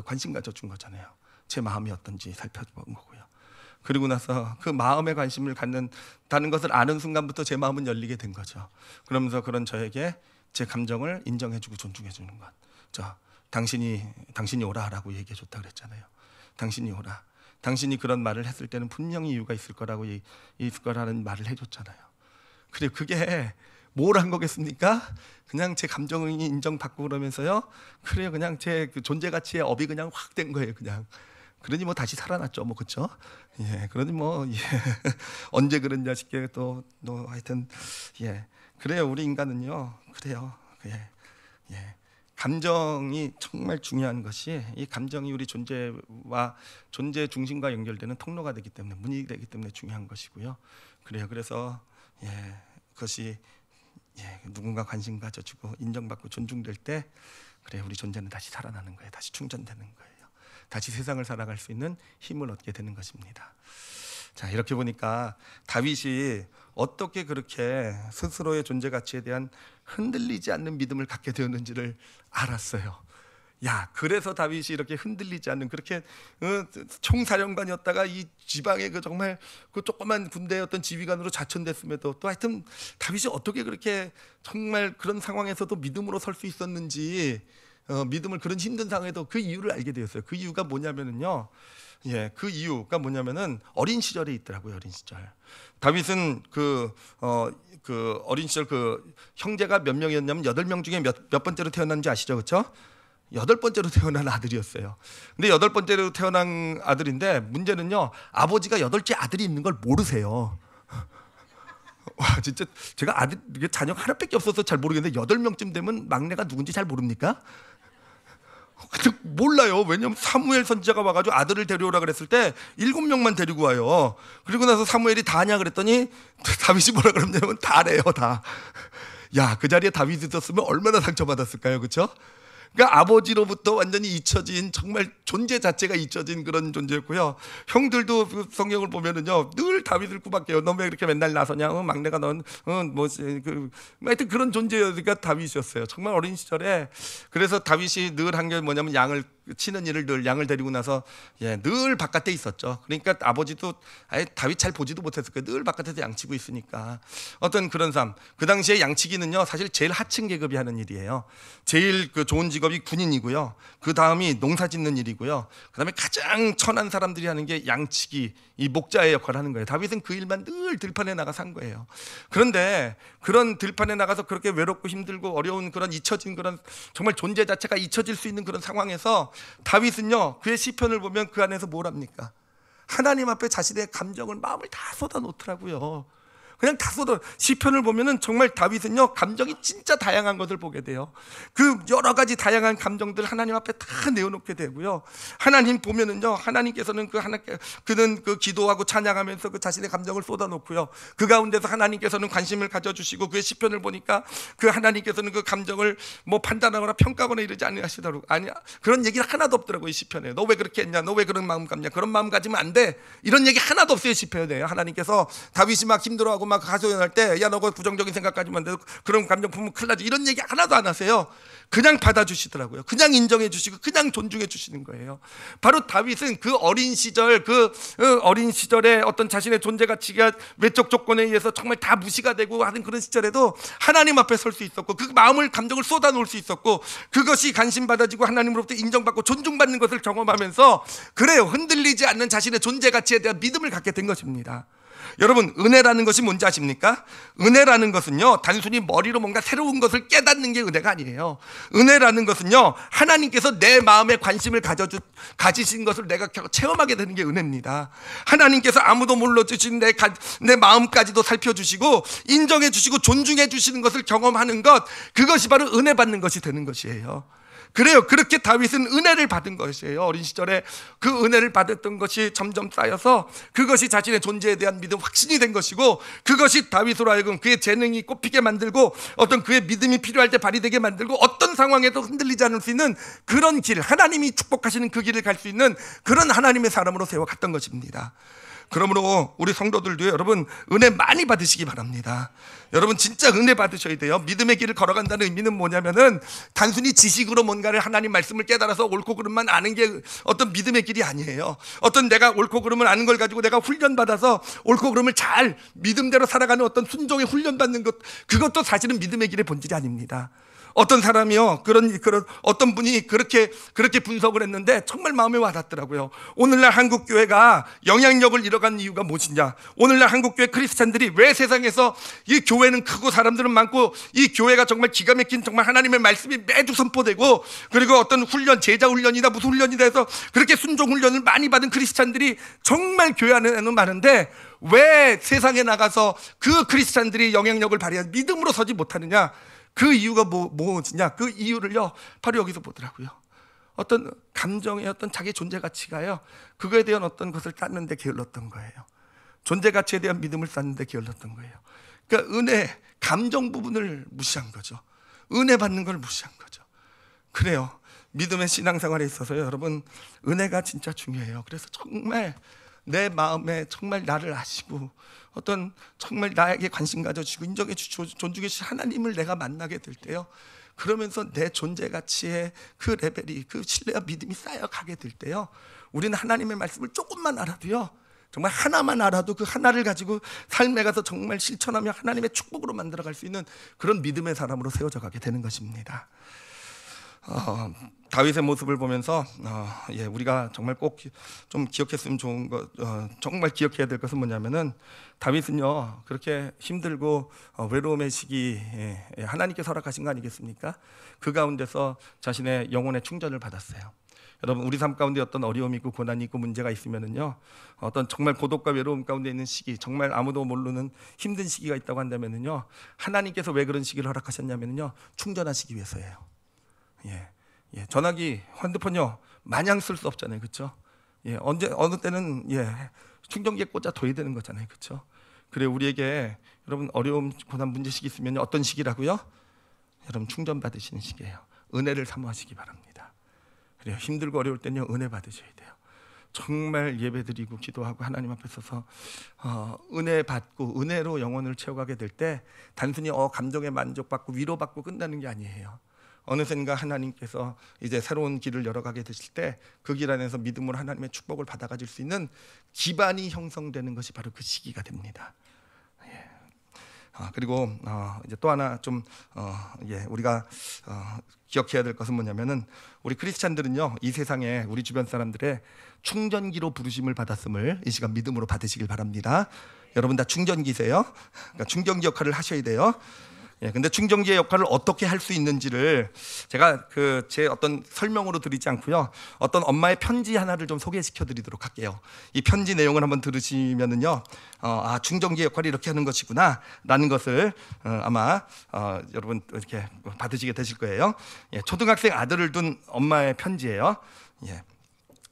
관심 가져준 거잖아요. 제 마음이 어떤지 살펴본 거고요. 그리고 나서 그 마음에 관심을 갖는다는 것을 아는 순간부터 제 마음은 열리게 된 거죠. 그러면서 그런 저에게 제 감정을 인정해주고 존중해주는 것. 당신이 오라라고 얘기해줬다 그랬잖아요. 당신이 오라. 당신이 그런 말을 했을 때는 분명히 이유가 있을 거라는 말을 해줬잖아요. 그래, 그게 뭘 한 거겠습니까? 그냥 제 감정이 인정받고 그러면서요. 그래요, 그냥 제 그 존재 가치의 업이 그냥 확 된 거예요, 그냥. 그러니 뭐 다시 살아났죠, 뭐 그렇죠? 예, 그러니 뭐 예. 언제 그랬냐 싶게 또 하여튼 예, 그래요. 우리 인간은요, 그래요. 예. 감정이 정말 중요한 것이 이 감정이 우리 존재와 존재 중심과 연결되는 통로가 되기 때문에 문이 되기 때문에 중요한 것이고요. 그래요. 그래서 예, 그것이 예, 누군가 관심 가져주고 인정받고 존중될 때 그래 우리 존재는 다시 살아나는 거예요. 다시 충전되는 거예요. 다시 세상을 살아갈 수 있는 힘을 얻게 되는 것입니다. 자, 이렇게 보니까 다윗이 어떻게 그렇게 스스로의 존재 가치에 대한 흔들리지 않는 믿음을 갖게 되었는지를 알았어요. 야, 그래서 다윗이 이렇게 흔들리지 않는 그렇게 총사령관이었다가 이 지방의 그 정말 그 조그만 군대의 어떤 지휘관으로 자천됐음에도 또 하여튼 다윗이 어떻게 그렇게 정말 그런 상황에서도 믿음으로 설 수 있었는지 믿음을 그런 힘든 상황에도 그 이유를 알게 되었어요. 그 이유가 뭐냐면은요. 예, 그 이유가 뭐냐면은 어린 시절에 있더라고요. 어린 시절. 다윗은 그 어린 시절 그 형제가 몇 명이었냐면 8명 중에 몇 번째로 태어난지 아시죠? 그렇죠? 8번째로 태어난 아들이었어요. 근데 8번째로 태어난 아들인데 문제는요. 아버지가 8째 아들이 있는 걸 모르세요. 와, 진짜 제가 자녀가 하나밖에 없어서 잘 모르겠는데 8명쯤 되면 막내가 누군지 잘 모릅니까? 근데 몰라요. 왜냐면 사무엘 선지자가 와가지고 아들을 데려오라 그랬을 때 7명만 데리고 와요. 그리고 나서 사무엘이 다냐 그랬더니 다윗이 뭐라 그랬냐면 다래요, 다. 야, 그 자리에 다윗이 있었으면 얼마나 상처받았을까요, 그렇죠? 그러니까 아버지로부터 완전히 잊혀진 정말 존재 자체가 잊혀진 그런 존재였고요. 형들도 그 성경을 보면은요 늘 다윗을 구박해요. 너 왜 이렇게 맨날 나서냐? 막내가 넌 하여튼 그런 존재가 다윗이었어요. 정말 어린 시절에. 그래서 다윗이 늘 한 게 뭐냐면 양을 치는 일을 늘 양을 데리고 나서 예, 늘 바깥에 있었죠. 그러니까 아버지도 아예 다윗 잘 보지도 못했을 거예요. 늘 바깥에서 양치고 있으니까. 어떤 그런 삶. 그 당시에 양치기는요 사실 제일 하층 계급이 하는 일이에요. 제일 그 좋은 직업이 군인이고요. 그 다음이 농사 짓는 일이고요. 그 다음에 가장 천한 사람들이 하는 게 양치기, 이 목자의 역할을 하는 거예요. 다윗은 그 일만 늘 들판에 나가 산 거예요. 그런데 그런 들판에 나가서 그렇게 외롭고 힘들고 어려운 그런 잊혀진 그런 정말 존재 자체가 잊혀질 수 있는 그런 상황에서 다윗은요 그의 시편을 보면 그 안에서 뭘 합니까? 하나님 앞에 자신의 감정을 마음을 다 쏟아 놓더라고요. 그냥 다 쏟아. 시편을 보면은 정말 다윗은요 감정이 진짜 다양한 것을 보게 돼요. 그 여러 가지 다양한 감정들 하나님 앞에 다 내어놓게 되고요. 하나님 보면은요 하나님께서는 그는 그 기도하고 찬양하면서 그 자신의 감정을 쏟아놓고요. 그 가운데서 하나님께서는 관심을 가져주시고 그의 시편을 보니까 그 하나님께서는 그 감정을 뭐 판단하거나 평가하거나 이러지 않으시더라고요. 아니 그런 얘기는 하나도 없더라고요. 이 시편에. 너 왜 그렇게 했냐? 너 왜 그런 마음 갖냐? 그런 마음 가지면 안 돼. 이런 얘기 하나도 없어요. 시편에. 하나님께서 다윗이 막 힘들어하고 막 가소연할 때 야 너 그 부정적인 생각 가지면 안 돼. 그런 감정 품으면 큰일 나지. 이런 얘기 하나도 안 하세요. 그냥 받아주시더라고요. 그냥 인정해 주시고 그냥 존중해 주시는 거예요. 바로 다윗은 그 어린 시절 어린 시절에 어떤 자신의 존재 가치가 외적 조건에 의해서 정말 다 무시가 되고 하는 그런 시절에도 하나님 앞에 설 수 있었고 그 마음을 감정을 쏟아 놓을 수 있었고 그것이 관심 받아지고 하나님으로부터 인정받고 존중받는 것을 경험하면서 그래요. 흔들리지 않는 자신의 존재 가치에 대한 믿음을 갖게 된 것입니다. 여러분 은혜라는 것이 뭔지 아십니까? 은혜라는 것은요 단순히 머리로 뭔가 새로운 것을 깨닫는 게 은혜가 아니에요. 은혜라는 것은요 하나님께서 내 마음에 관심을 가지신 것을 내가 체험하게 되는 게 은혜입니다. 하나님께서 아무도 몰라주신 내 마음까지도 살펴주시고 인정해 주시고 존중해 주시는 것을 경험하는 것, 그것이 바로 은혜 받는 것이 되는 것이에요. 그래요. 그렇게 다윗은 은혜를 받은 것이에요. 어린 시절에 그 은혜를 받았던 것이 점점 쌓여서 그것이 자신의 존재에 대한 믿음 확신이 된 것이고, 그것이 다윗으로 하여금 그의 재능이 꼽히게 만들고 어떤 그의 믿음이 필요할 때 발휘되게 만들고 어떤 상황에도 흔들리지 않을 수 있는 그런 길, 하나님이 축복하시는 그 길을 갈 수 있는 그런 하나님의 사람으로 세워갔던 것입니다. 그러므로 우리 성도들도 여러분 은혜 많이 받으시기 바랍니다. 여러분 진짜 은혜 받으셔야 돼요. 믿음의 길을 걸어간다는 의미는 뭐냐면은 단순히 지식으로 뭔가를 하나님 말씀을 깨달아서 옳고 그름만 아는 게 어떤 믿음의 길이 아니에요. 어떤 내가 옳고 그름을 아는 걸 가지고 내가 훈련받아서 옳고 그름을 잘 믿음대로 살아가는 어떤 순종에 훈련받는 것, 그것도 사실은 믿음의 길의 본질이 아닙니다. 어떤 사람이요, 그런 어떤 분이 그렇게 분석을 했는데 정말 마음에 와닿더라고요. 오늘날 한국 교회가 영향력을 잃어간 이유가 무엇이냐? 오늘날 한국 교회 크리스찬들이 왜 세상에서 이 교회는 크고 사람들은 많고 이 교회가 정말 기가 막힌 정말 하나님의 말씀이 매주 선포되고, 그리고 어떤 훈련, 제자 훈련이다 무슨 훈련이다 해서 그렇게 순종 훈련을 많이 받은 크리스찬들이 정말 교회 안에는 많은데 왜 세상에 나가서 그 크리스찬들이 영향력을 발휘한 믿음으로 서지 못하느냐? 그 이유가 뭐냐? 그 이유를요 바로 여기서 보더라고요. 어떤 감정의 어떤 자기 존재 가치가요, 그거에 대한 어떤 것을 쌓는 데 게을렀던 거예요. 존재 가치에 대한 믿음을 쌓는 데 게을렀던 거예요. 그러니까 은혜, 감정 부분을 무시한 거죠. 은혜 받는 걸 무시한 거죠. 그래요. 믿음의 신앙생활에 있어서요 여러분 은혜가 진짜 중요해요. 그래서 정말 내 마음에 정말 나를 아시고 어떤 정말 나에게 관심 가져주시고 인정해 주시고 존중해 주신 하나님을 내가 만나게 될 때요, 그러면서 내 존재 가치의 그 레벨이, 그 신뢰와 믿음이 쌓여가게 될 때요, 우리는 하나님의 말씀을 조금만 알아도요, 정말 하나만 알아도 그 하나를 가지고 삶에 가서 정말 실천하며 하나님의 축복으로 만들어갈 수 있는 그런 믿음의 사람으로 세워져 가게 되는 것입니다. 다윗의 모습을 보면서 우리가 정말 꼭 좀 기억했으면 좋은 것, 정말 기억해야 될 것은 뭐냐면은, 다윗은요 그렇게 힘들고 외로움의 시기에 하나님께서 허락하신 거 아니겠습니까? 그 가운데서 자신의 영혼의 충전을 받았어요. 여러분 우리 삶 가운데 어떤 어려움이 있고 고난이 있고 문제가 있으면은요, 어떤 정말 고독과 외로움 가운데 있는 시기, 정말 아무도 모르는 힘든 시기가 있다고 한다면은요, 하나님께서 왜 그런 시기를 허락하셨냐면요, 충전하시기 위해서예요. 전화기, 핸드폰요 마냥 쓸 수 없잖아요, 그렇죠? 어느 때는 충전기에 꽂아 둬야 되는 거잖아요, 그렇죠? 그래 우리에게 여러분 어려움, 고난, 문제식이 있으면 어떤 시기라고요? 여러분 충전 받으시는 시기예요. 은혜를 사모하시기 바랍니다. 그래요. 힘들고 어려울 때는요 은혜 받으셔야 돼요. 정말 예배드리고 기도하고 하나님 앞에 서서 은혜 받고 은혜로 영혼을 채워가게 될 때 단순히 감정에 만족받고 위로받고 끝나는 게 아니에요. 어느샌가 하나님께서 이제 새로운 길을 열어가게 되실 때 그 길 안에서 믿음으로 하나님의 축복을 받아가질 수 있는 기반이 형성되는 것이 바로 그 시기가 됩니다. 그리고 이제 또 하나 좀 우리가 기억해야 될 것은 뭐냐면은, 우리 크리스찬들은요 이 세상에 우리 주변 사람들의 충전기로 부르심을 받았음을 이 시간 믿음으로 받으시길 바랍니다. 여러분 다 충전기세요. 그러니까 충전기 역할을 하셔야 돼요. 근데 충전기의 역할을 어떻게 할 수 있는지를 제가 제 어떤 설명으로 드리지 않고요, 어떤 엄마의 편지 하나를 좀 소개시켜 드리도록 할게요. 이 편지 내용을 한번 들으시면은요, 충전기의 역할이 이렇게 하는 것이구나 라는 것을 아마 여러분 이렇게 받으시게 되실 거예요. 초등학생 아들을 둔 엄마의 편지예요.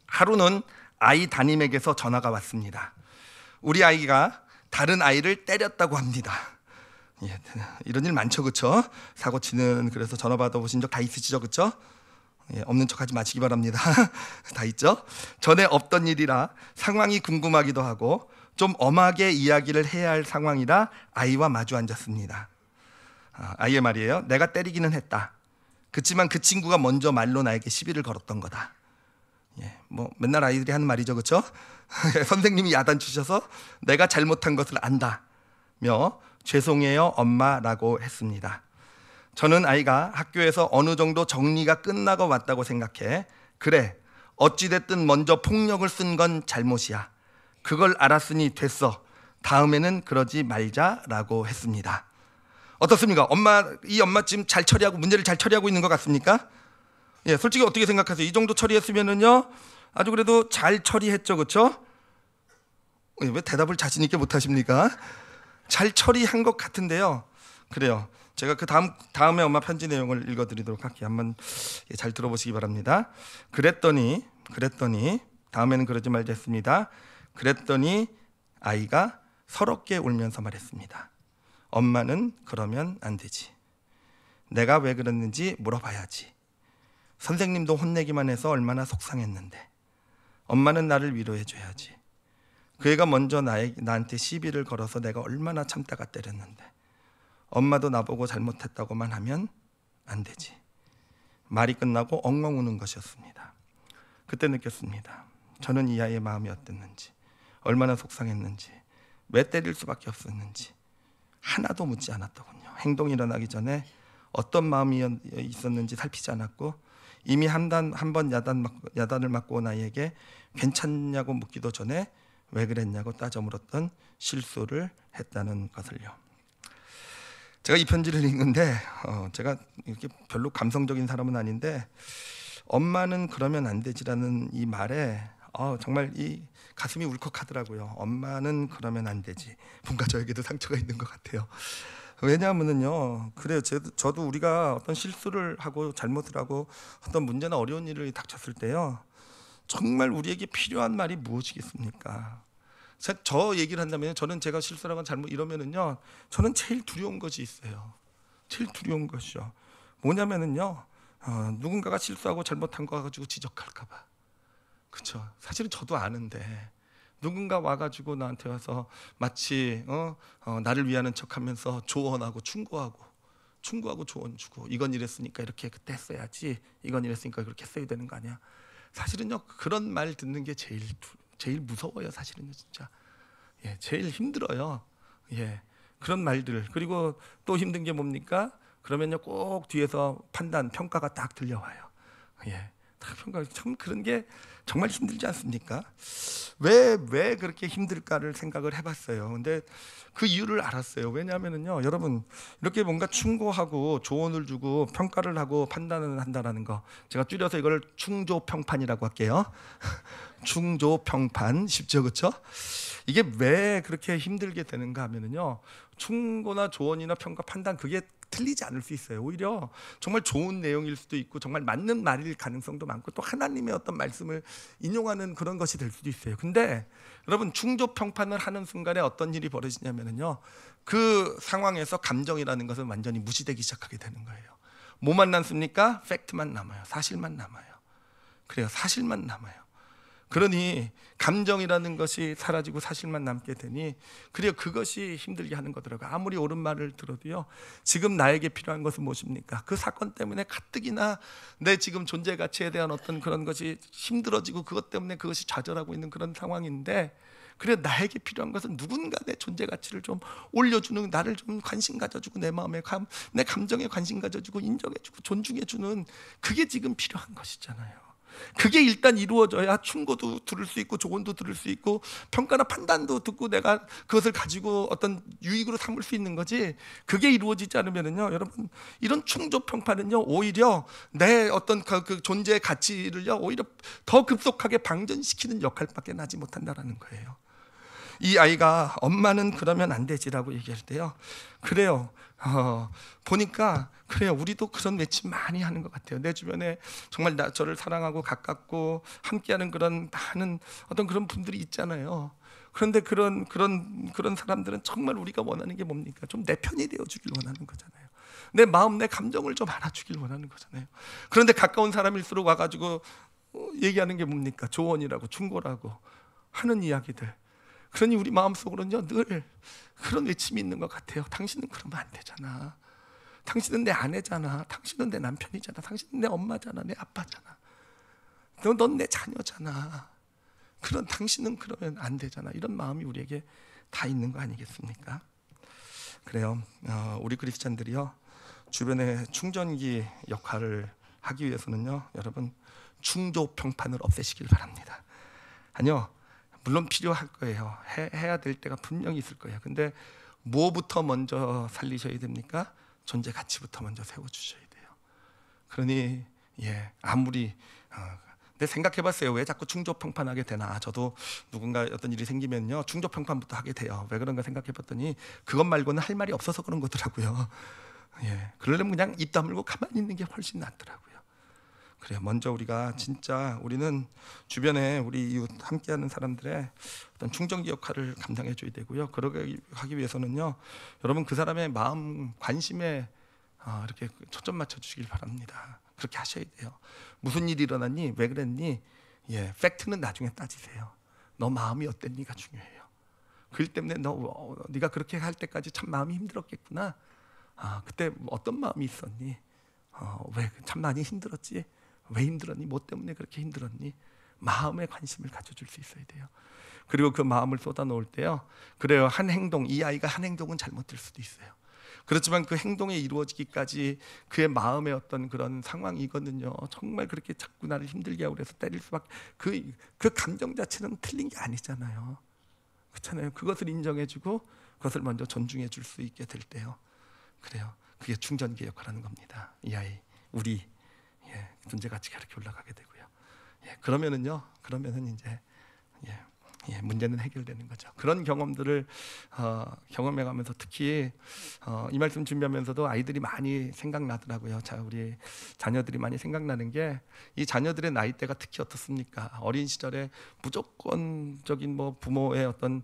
하루는 아이 담임에게서 전화가 왔습니다. 우리 아이가 다른 아이를 때렸다고 합니다. 이런 일 많죠, 그렇죠? 사고 치는, 그래서 전화 받아보신 적 다 있으시죠, 그렇죠? 없는 척하지 마시기 바랍니다. 다 있죠? 전에 없던 일이라 상황이 궁금하기도 하고 좀 엄하게 이야기를 해야 할 상황이라 아이와 마주 앉았습니다. 아이의 말이에요. 내가 때리기는 했다. 그렇지만 그 친구가 먼저 말로 나에게 시비를 걸었던 거다. 뭐 맨날 아이들이 하는 말이죠, 그렇죠? 선생님이 야단치셔서 내가 잘못한 것을 안다며 죄송해요 엄마라고 했습니다. 저는 아이가 학교에서 어느 정도 정리가 끝나고 왔다고 생각해, 그래 어찌됐든 먼저 폭력을 쓴 건 잘못이야. 그걸 알았으니 됐어. 다음에는 그러지 말자라고 했습니다. 어떻습니까? 이 엄마 지금 잘 처리하고 문제를 잘 처리하고 있는 것 같습니까? 솔직히 어떻게 생각하세요? 이 정도 처리했으면은요 아주 그래도 잘 처리했죠, 그렇죠? 왜 대답을 자신 있게 못 하십니까? 잘 처리한 것 같은데요. 그래요. 제가 그 다음에 엄마 편지 내용을 읽어드리도록 할게요. 한번 잘 들어보시기 바랍니다. 그랬더니 다음에는 그러지 말자 했습니다. 그랬더니 아이가 서럽게 울면서 말했습니다. 엄마는 그러면 안 되지. 내가 왜 그랬는지 물어봐야지. 선생님도 혼내기만 해서 얼마나 속상했는데. 엄마는 나를 위로해줘야지. 그 애가 먼저 나한테 시비를 걸어서 내가 얼마나 참다가 때렸는데. 엄마도 나보고 잘못했다고만 하면 안 되지. 말이 끝나고 엉엉 우는 것이었습니다. 그때 느꼈습니다. 저는 이 아이의 마음이 어땠는지, 얼마나 속상했는지, 왜 때릴 수밖에 없었는지 하나도 묻지 않았더군요. 행동이 일어나기 전에 어떤 마음이 있었는지 살피지 않았고, 이미 한 번 야단을 맞고 온 아이에게 괜찮냐고 묻기도 전에 왜 그랬냐고 따져 물었던 실수를 했다는 것을요. 제가 이 편지를 읽는데 제가 이렇게 별로 감성적인 사람은 아닌데, 엄마는 그러면 안 되지라는 이 말에 정말 이 가슴이 울컥하더라고요. 엄마는 그러면 안 되지. 뭔가 저에게도 상처가 있는 것 같아요. 왜냐하면요, 그래요. 저도 우리가 어떤 실수를 하고 잘못을 하고 어떤 문제나 어려운 일을 닥쳤을 때요, 정말 우리에게 필요한 말이 무엇이겠습니까? 저 얘기를 한다면, 저는 제가 실수라고 잘못 이러면은요, 저는 제일 두려운 것이 있어요. 제일 두려운 것이요. 뭐냐면은요, 누군가가 실수하고 잘못한 거 가지고 지적할까봐. 그렇죠. 사실은 저도 아는데 누군가 와가지고 나한테 와서 마치 나를 위하는 척하면서 조언하고 충고하고 조언 주고, 이건 이랬으니까 이렇게 그때 했어야지, 이건 이랬으니까 그렇게 했어야 되는 거 아니야. 사실은요, 그런 말 듣는 게 제일 무서워요. 사실은요, 진짜. 예, 제일 힘들어요. 예, 그런 말들. 그리고 또 힘든 게 뭡니까? 그러면요, 꼭 뒤에서 평가가 딱 들려와요. 예, 딱 평가. 참 그런 게 정말 힘들지 않습니까? 왜 그렇게 힘들까를 생각을 해봤어요. 근데 그 이유를 알았어요. 왜냐하면요, 여러분, 이렇게 뭔가 충고하고 조언을 주고 평가를 하고 판단을 한다라는 거, 제가 줄여서 이걸 충조평판이라고 할게요. 충조평판, 쉽죠, 그렇죠? 이게 왜 그렇게 힘들게 되는가 하면은요, 충고나 조언이나 평가, 판단, 그게 틀리지 않을 수 있어요. 오히려 정말 좋은 내용일 수도 있고 정말 맞는 말일 가능성도 많고, 또 하나님의 어떤 말씀을 인용하는 그런 것이 될 수도 있어요. 근데 여러분, 충조평판을 하는 순간에 어떤 일이 벌어지냐면요, 그 상황에서 감정이라는 것은 완전히 무시되기 시작하게 되는 거예요. 뭐만 남습니까? 팩트만 남아요. 사실만 남아요. 그래요, 사실만 남아요. 그러니 감정이라는 것이 사라지고 사실만 남게 되니, 그래요, 그것이 힘들게 하는 거더라고요. 아무리 옳은 말을 들어도요, 지금 나에게 필요한 것은 무엇입니까? 그 사건 때문에 가뜩이나 내 지금 존재 가치에 대한 어떤 그런 것이 힘들어지고, 그것 때문에 그것이 좌절하고 있는 그런 상황인데, 그래, 나에게 필요한 것은 누군가 내 존재 가치를 좀 올려주는, 나를 좀 관심 가져주고, 내 마음에 내 감정에 관심 가져주고, 인정해주고, 존중해주는, 그게 지금 필요한 것이잖아요. 그게 일단 이루어져야 충고도 들을 수 있고, 조언도 들을 수 있고, 평가나 판단도 듣고 내가 그것을 가지고 어떤 유익으로 삼을 수 있는 거지. 그게 이루어지지 않으면은요, 여러분, 이런 충조평판은요, 오히려 내 어떤 그 존재의 가치를요, 오히려 더 급속하게 방전시키는 역할밖에 나지 못한다라는 거예요. 이 아이가 엄마는 그러면 안 되지라고 얘기할 때요, 그래요, 보니까 그래요, 우리도 그런 외침 많이 하는 것 같아요. 내 주변에 정말 저를 사랑하고 가깝고 함께하는 그런 많은 어떤 그런 분들이 있잖아요. 그런데 그런 사람들은 정말 우리가 원하는 게 뭡니까? 좀 내 편이 되어주길 원하는 거잖아요. 내 마음, 내 감정을 좀 알아주길 원하는 거잖아요. 그런데 가까운 사람일수록 와가지고 얘기하는 게 뭡니까? 조언이라고, 충고라고 하는 이야기들. 그러니 우리 마음속으로는요, 늘 그런 외침이 있는 것 같아요. 당신은 그러면 안 되잖아. 당신은 내 아내잖아. 당신은 내 남편이잖아. 당신은 내 엄마잖아. 내 아빠잖아. 넌 내 자녀잖아. 그런 당신은 그러면 안 되잖아. 이런 마음이 우리에게 다 있는 거 아니겠습니까? 그래요, 우리 크리스찬들이요, 주변에 충전기 역할을 하기 위해서는요, 여러분, 충조평판을 없애시길 바랍니다. 아니요, 물론 필요할 거예요. 해야 될 때가 분명히 있을 거예요. 근데 뭐부터 먼저 살리셔야 됩니까? 존재 가치부터 먼저 세워주셔야 돼요. 그러니 아무리 근데 생각해봤어요. 왜 자꾸 충조평판하게 되나? 저도 누군가 어떤 일이 생기면요, 충조평판부터 하게 돼요. 왜 그런가 생각해봤더니 그것 말고는 할 말이 없어서 그런 거더라고요. 그러려면 그냥 입 다물고 가만히 있는 게 훨씬 낫더라고요. 그래요. 먼저 우리가 진짜 우리는 주변에 우리 이웃 함께하는 사람들의 어떤 충전기 역할을 감당해 줘야 되고요. 그러기 하기 위해서는요, 여러분 그 사람의 마음 관심에 이렇게 초점 맞춰 주시길 바랍니다. 그렇게 하셔야 돼요. 무슨 일이 일어났니? 왜 그랬니? 팩트는 나중에 따지세요. 너 마음이 어땠니가 중요해요. 그 일 때문에 네가 그렇게 할 때까지 참 마음이 힘들었겠구나. 그때 어떤 마음이 있었니? 왜 참 많이 힘들었지? 왜 힘들었니? 뭐 때문에 그렇게 힘들었니? 마음에 관심을 가져줄 수 있어야 돼요. 그리고 그 마음을 쏟아놓을 때요, 그래요, 한 행동, 이 아이가 한 행동은 잘못될 수도 있어요. 그렇지만 그 행동이 이루어지기까지 그의 마음의 어떤 그런 상황이거든요. 정말 그렇게 자꾸 나를 힘들게 하고 그래서 때릴 수밖에, 그 감정 자체는 틀린 게 아니잖아요. 그렇잖아요. 그것을 인정해주고 그것을 먼저 존중해줄 수 있게 될 때요, 그래요, 그게 충전기 역할하는 겁니다. 이 아이, 우리 존재 가치가 이렇게 올라가게 되고요. 그러면은 이제 문제는 해결되는 거죠. 그런 경험들을 경험해가면서 특히 이 말씀 준비하면서도 아이들이 많이 생각나더라고요. 우리 자녀들이 많이 생각나는 게, 이 자녀들의 나이대가 특히 어떻습니까? 어린 시절에 무조건적인 부모의 어떤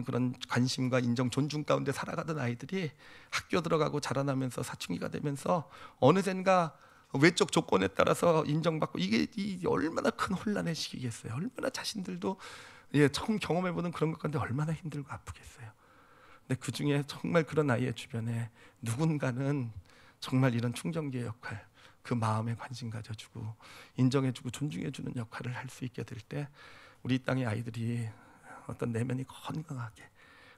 그런 관심과 인정, 존중 가운데 살아가던 아이들이 학교 들어가고 자라나면서 사춘기가 되면서 어느샌가 외적 조건에 따라서 인정받고, 이게 얼마나 큰 혼란의 시기겠어요. 얼마나 자신들도 처음 경험해보는 그런 것 같은데 얼마나 힘들고 아프겠어요. 근데 그 중에 정말 그런 아이의 주변에 누군가는 정말 이런 충전기의 역할, 그 마음에 관심 가져주고 인정해주고 존중해주는 역할을 할 수 있게 될 때, 우리 이 땅의 아이들이 어떤 내면이 건강하게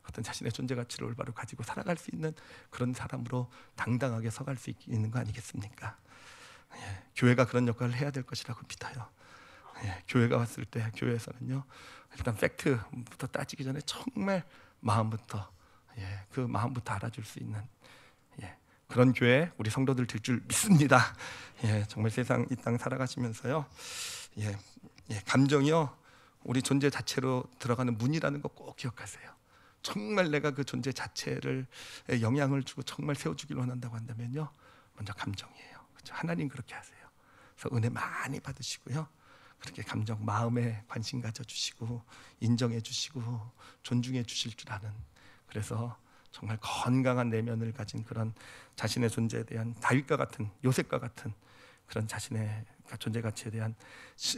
어떤 자신의 존재 가치를 올바로 가지고 살아갈 수 있는 그런 사람으로 당당하게 서갈 수 있는 거 아니겠습니까? 교회가 그런 역할을 해야 될 것이라고 믿어요. 교회가 왔을 때, 교회에서는요, 일단 팩트부터 따지기 전에 정말 마음부터, 그 마음부터 알아줄 수 있는 그런 교회 우리 성도들 될 줄 믿습니다. 정말 세상 이 땅 살아가시면서요, 감정이요, 우리 존재 자체로 들어가는 문이라는 거 꼭 기억하세요. 정말 내가 그 존재 자체를 영향을 주고 정말 세워주길 원한다고 한다면요, 먼저 감정이에요. 그렇죠? 하나님 그렇게 하세요. 그래서 은혜 많이 받으시고요, 그렇게 감정, 마음에 관심 가져주시고 인정해 주시고 존중해 주실 줄 아는, 그래서 정말 건강한 내면을 가진 그런 자신의 존재에 대한 다윗과 같은, 요셉과 같은 그런 자신의 존재 가치에 대한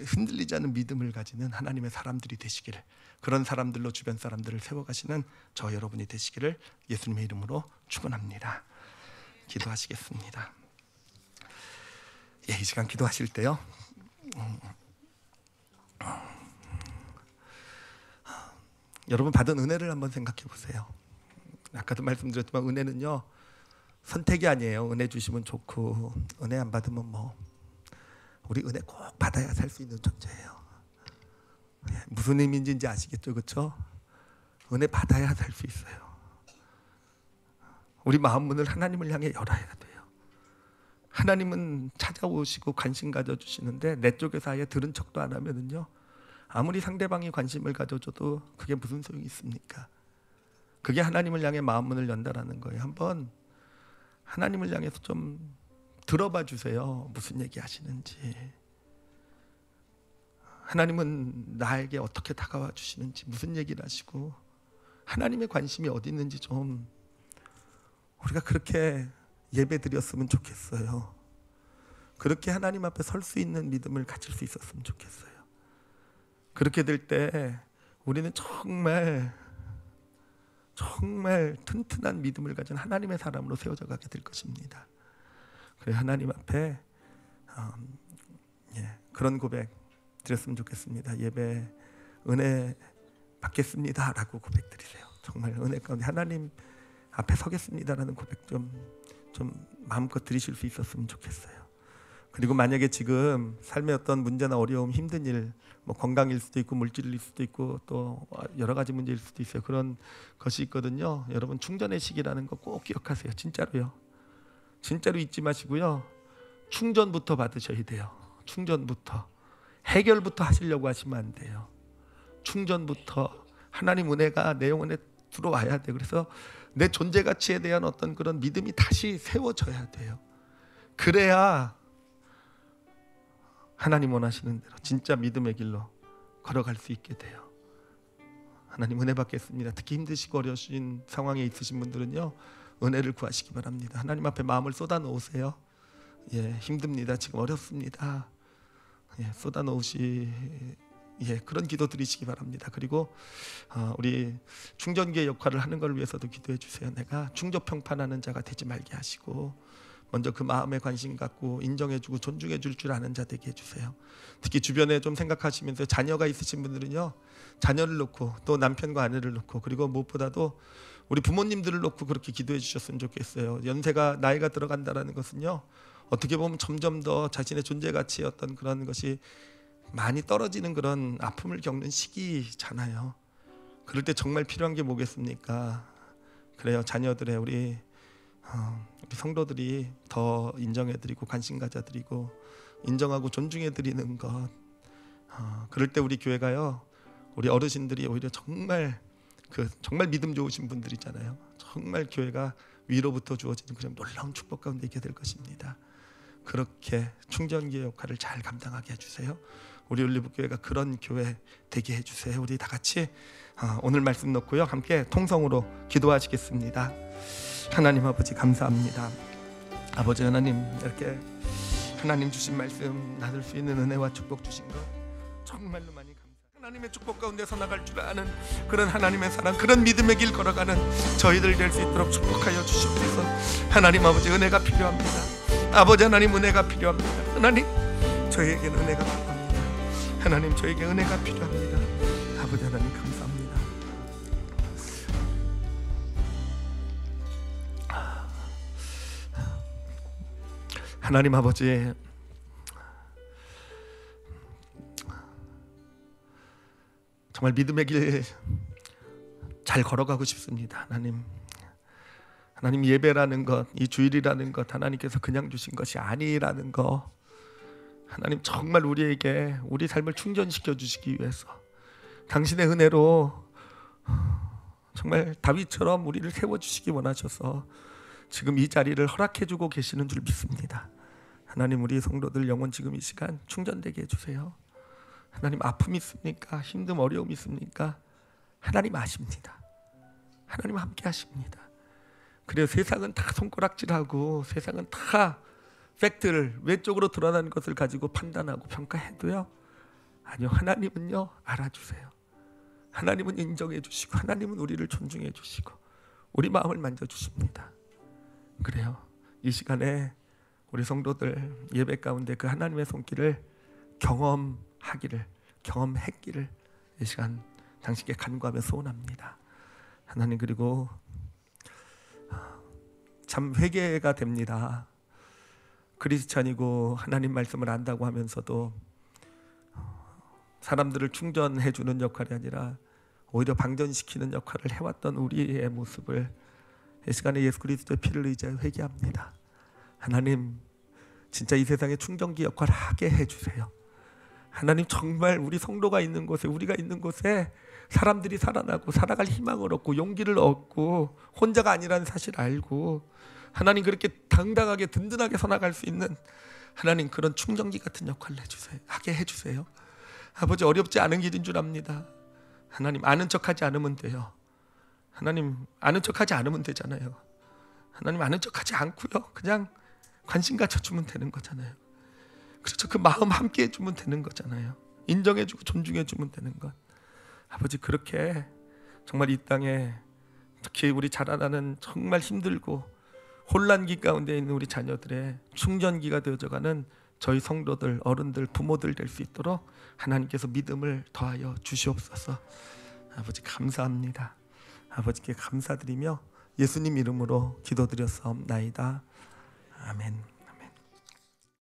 흔들리지 않는 믿음을 가지는 하나님의 사람들이 되시기를, 그런 사람들로 주변 사람들을 세워가시는 저 여러분이 되시기를 예수님의 이름으로 축원합니다. 기도하시겠습니다. 이 시간 기도하실 때요, 여러분 받은 은혜를 한번 생각해 보세요. 아까도 말씀드렸지만 은혜는요, 선택이 아니에요. 은혜 주시면 좋고 은혜 안 받으면 우리 은혜 꼭 받아야 살 수 있는 존재예요. 무슨 의미인지 이제 아시겠죠, 그렇죠? 은혜 받아야 살 수 있어요. 우리 마음 문을 하나님을 향해 열어야 돼요. 하나님은 찾아오시고 관심 가져주시는데 내 쪽에서 아예 들은 척도 안 하면은요, 아무리 상대방이 관심을 가져줘도 그게 무슨 소용이 있습니까? 그게 하나님을 향해 마음 문을 연다라는 거예요. 한번 하나님을 향해서 좀 들어봐 주세요. 무슨 얘기 하시는지, 하나님은 나에게 어떻게 다가와 주시는지, 무슨 얘기를 하시고 하나님의 관심이 어디 있는지 좀 우리가 그렇게 예배 드렸으면 좋겠어요. 그렇게 하나님 앞에 설 수 있는 믿음을 가질 수 있었으면 좋겠어요. 그렇게 될 때 우리는 정말 튼튼한 믿음을 가진 하나님의 사람으로 세워져 가게 될 것입니다. 그래, 하나님 앞에 그런 고백 드렸으면 좋겠습니다. 예배 은혜 받겠습니다 라고 고백 드리세요. 정말 은혜 가운데 하나님 앞에 서겠습니다라는 고백 좀 마음껏 드리실 수 있었으면 좋겠어요. 그리고 만약에 지금 삶의 어떤 문제나 어려움, 힘든 일, 건강일 수도 있고 물질일 수도 있고 또 여러 가지 문제일 수도 있어요. 그런 것이 있거든요. 여러분 충전의 시기라는 거 꼭 기억하세요. 진짜로요. 진짜로 잊지 마시고요, 충전부터 받으셔야 돼요. 충전부터. 해결부터 하시려고 하시면 안 돼요. 충전부터 하나님 은혜가 내 영혼에 들어와야 돼요. 그래서 내 존재 가치에 대한 어떤 그런 믿음이 다시 세워져야 돼요. 그래야 하나님 원하시는 대로 진짜 믿음의 길로 걸어갈 수 있게 돼요. 하나님 은혜 받겠습니다. 특히 힘드시고 어려우신 상황에 있으신 분들은요, 은혜를 구하시기 바랍니다. 하나님 앞에 마음을 쏟아 놓으세요. 힘듭니다. 지금 어렵습니다. 쏟아 놓으시 그런 기도 드리시기 바랍니다. 그리고 우리 충전기의 역할을 하는 걸 위해서도 기도해 주세요. 내가 충족평판하는 자가 되지 말게 하시고 먼저 그 마음에 관심 갖고 인정해주고 존중해줄 줄 아는 자 되게 해주세요. 특히 주변에 좀 생각하시면서 자녀가 있으신 분들은요, 자녀를 놓고 또 남편과 아내를 놓고 그리고 무엇보다도 우리 부모님들을 놓고 그렇게 기도해 주셨으면 좋겠어요. 연세가 나이가 들어간다라는 것은요, 어떻게 보면 점점 더 자신의 존재 가치의 어떤 그런 것이 많이 떨어지는 그런 아픔을 겪는 시기잖아요. 그럴 때 정말 필요한 게 뭐겠습니까? 그래요. 자녀들의 우리 성도들이 더 인정해드리고 관심 가져드리고 인정하고 존중해드리는 것. 그럴 때 우리 교회가요, 우리 어르신들이 오히려 정말 믿음 좋으신 분들이잖아요. 정말 교회가 위로부터 주어지는 그런 놀라운 축복 가운데 있게 될 것입니다. 그렇게 충전기의 역할을 잘 감당하게 해주세요. 우리 올리브교회가 그런 교회 되게 해주세요. 우리 다 같이 오늘 말씀 놓고요, 함께 통성으로 기도하시겠습니다. 하나님 아버지 감사합니다. 아버지 하나님, 이렇게 하나님 주신 말씀 나눌 수 있는 은혜와 축복 주신 것 정말로 많이 감사합니다. 하나님의 축복 가운데서 나갈 줄 아는 그런 하나님의 사랑, 그런 믿음의 길 걸어가는 저희들 될 수 있도록 축복하여 주시옵소서. 하나님 아버지 은혜가 필요합니다. 아버지 하나님 은혜가 필요합니다. 하나님 저희에게는 은혜가 필요합니다. 하나님 저에게 은혜가 필요합니다. 아버지 하나님 감사합니다. 하나님 아버지, 정말 믿음의 길 잘 걸어가고 싶습니다. 하나님 예배라는 것, 이 주일이라는 것 하나님께서 그냥 주신 것이 아니라는 것, 하나님 정말 우리에게 우리 삶을 충전시켜 주시기 위해서 당신의 은혜로 정말 다윗처럼 우리를 세워주시기 원하셔서 지금 이 자리를 허락해 주고 계시는 줄 믿습니다. 하나님 우리 성도들 영혼 지금 이 시간 충전되게 해주세요. 하나님 아픔이 있습니까? 힘듦 어려움이 있습니까? 하나님 아십니다. 하나님 함께 하십니다. 그래요. 세상은 다 손가락질하고 세상은 다 팩트를 외적으로 드러나는 것을 가지고 판단하고 평가해도요, 아니요, 하나님은요 알아주세요. 하나님은 인정해 주시고 하나님은 우리를 존중해 주시고 우리 마음을 만져주십니다. 그래요. 이 시간에 우리 성도들 예배 가운데 그 하나님의 손길을 경험했기를 이 시간 당신께 간구하며 소원합니다. 하나님, 그리고 참 회개가 됩니다. 크리스찬이고 하나님 말씀을 안다고 하면서도 사람들을 충전해 주는 역할이 아니라 오히려 방전시키는 역할을 해왔던 우리의 모습을 이 시간에 예수 그리스도의 피를 의지하여 회개합니다. 하나님 진짜 이 세상에 충전기 역할을 하게 해주세요. 하나님 정말 우리 성도가 있는 곳에, 우리가 있는 곳에 사람들이 살아나고 살아갈 희망을 얻고 용기를 얻고 혼자가 아니라는 사실을 알고 하나님 그렇게 당당하게 든든하게 살아갈 수 있는 하나님 그런 충전기 같은 역할을 하게 해주세요. 아버지 어렵지 않은 길인 줄 압니다. 하나님 아는 척하지 않으면 돼요. 하나님 아는 척하지 않으면 되잖아요. 하나님 아는 척하지 않고요, 그냥 관심 가져주면 되는 거잖아요. 그렇죠. 그 마음 함께 해주면 되는 거잖아요. 인정해주고 존중해주면 되는 것. 아버지 그렇게 정말 이 땅에 특히 우리 자라나는 정말 힘들고 혼란기 가운데 있는 우리 자녀들의 충전기가 되어져가는 저희 성도들, 어른들, 부모들 될 수 있도록 하나님께서 믿음을 더하여 주시옵소서. 아버지 감사합니다. 아버지께 감사드리며 예수님 이름으로 기도드렸사옵나이다. 아멘.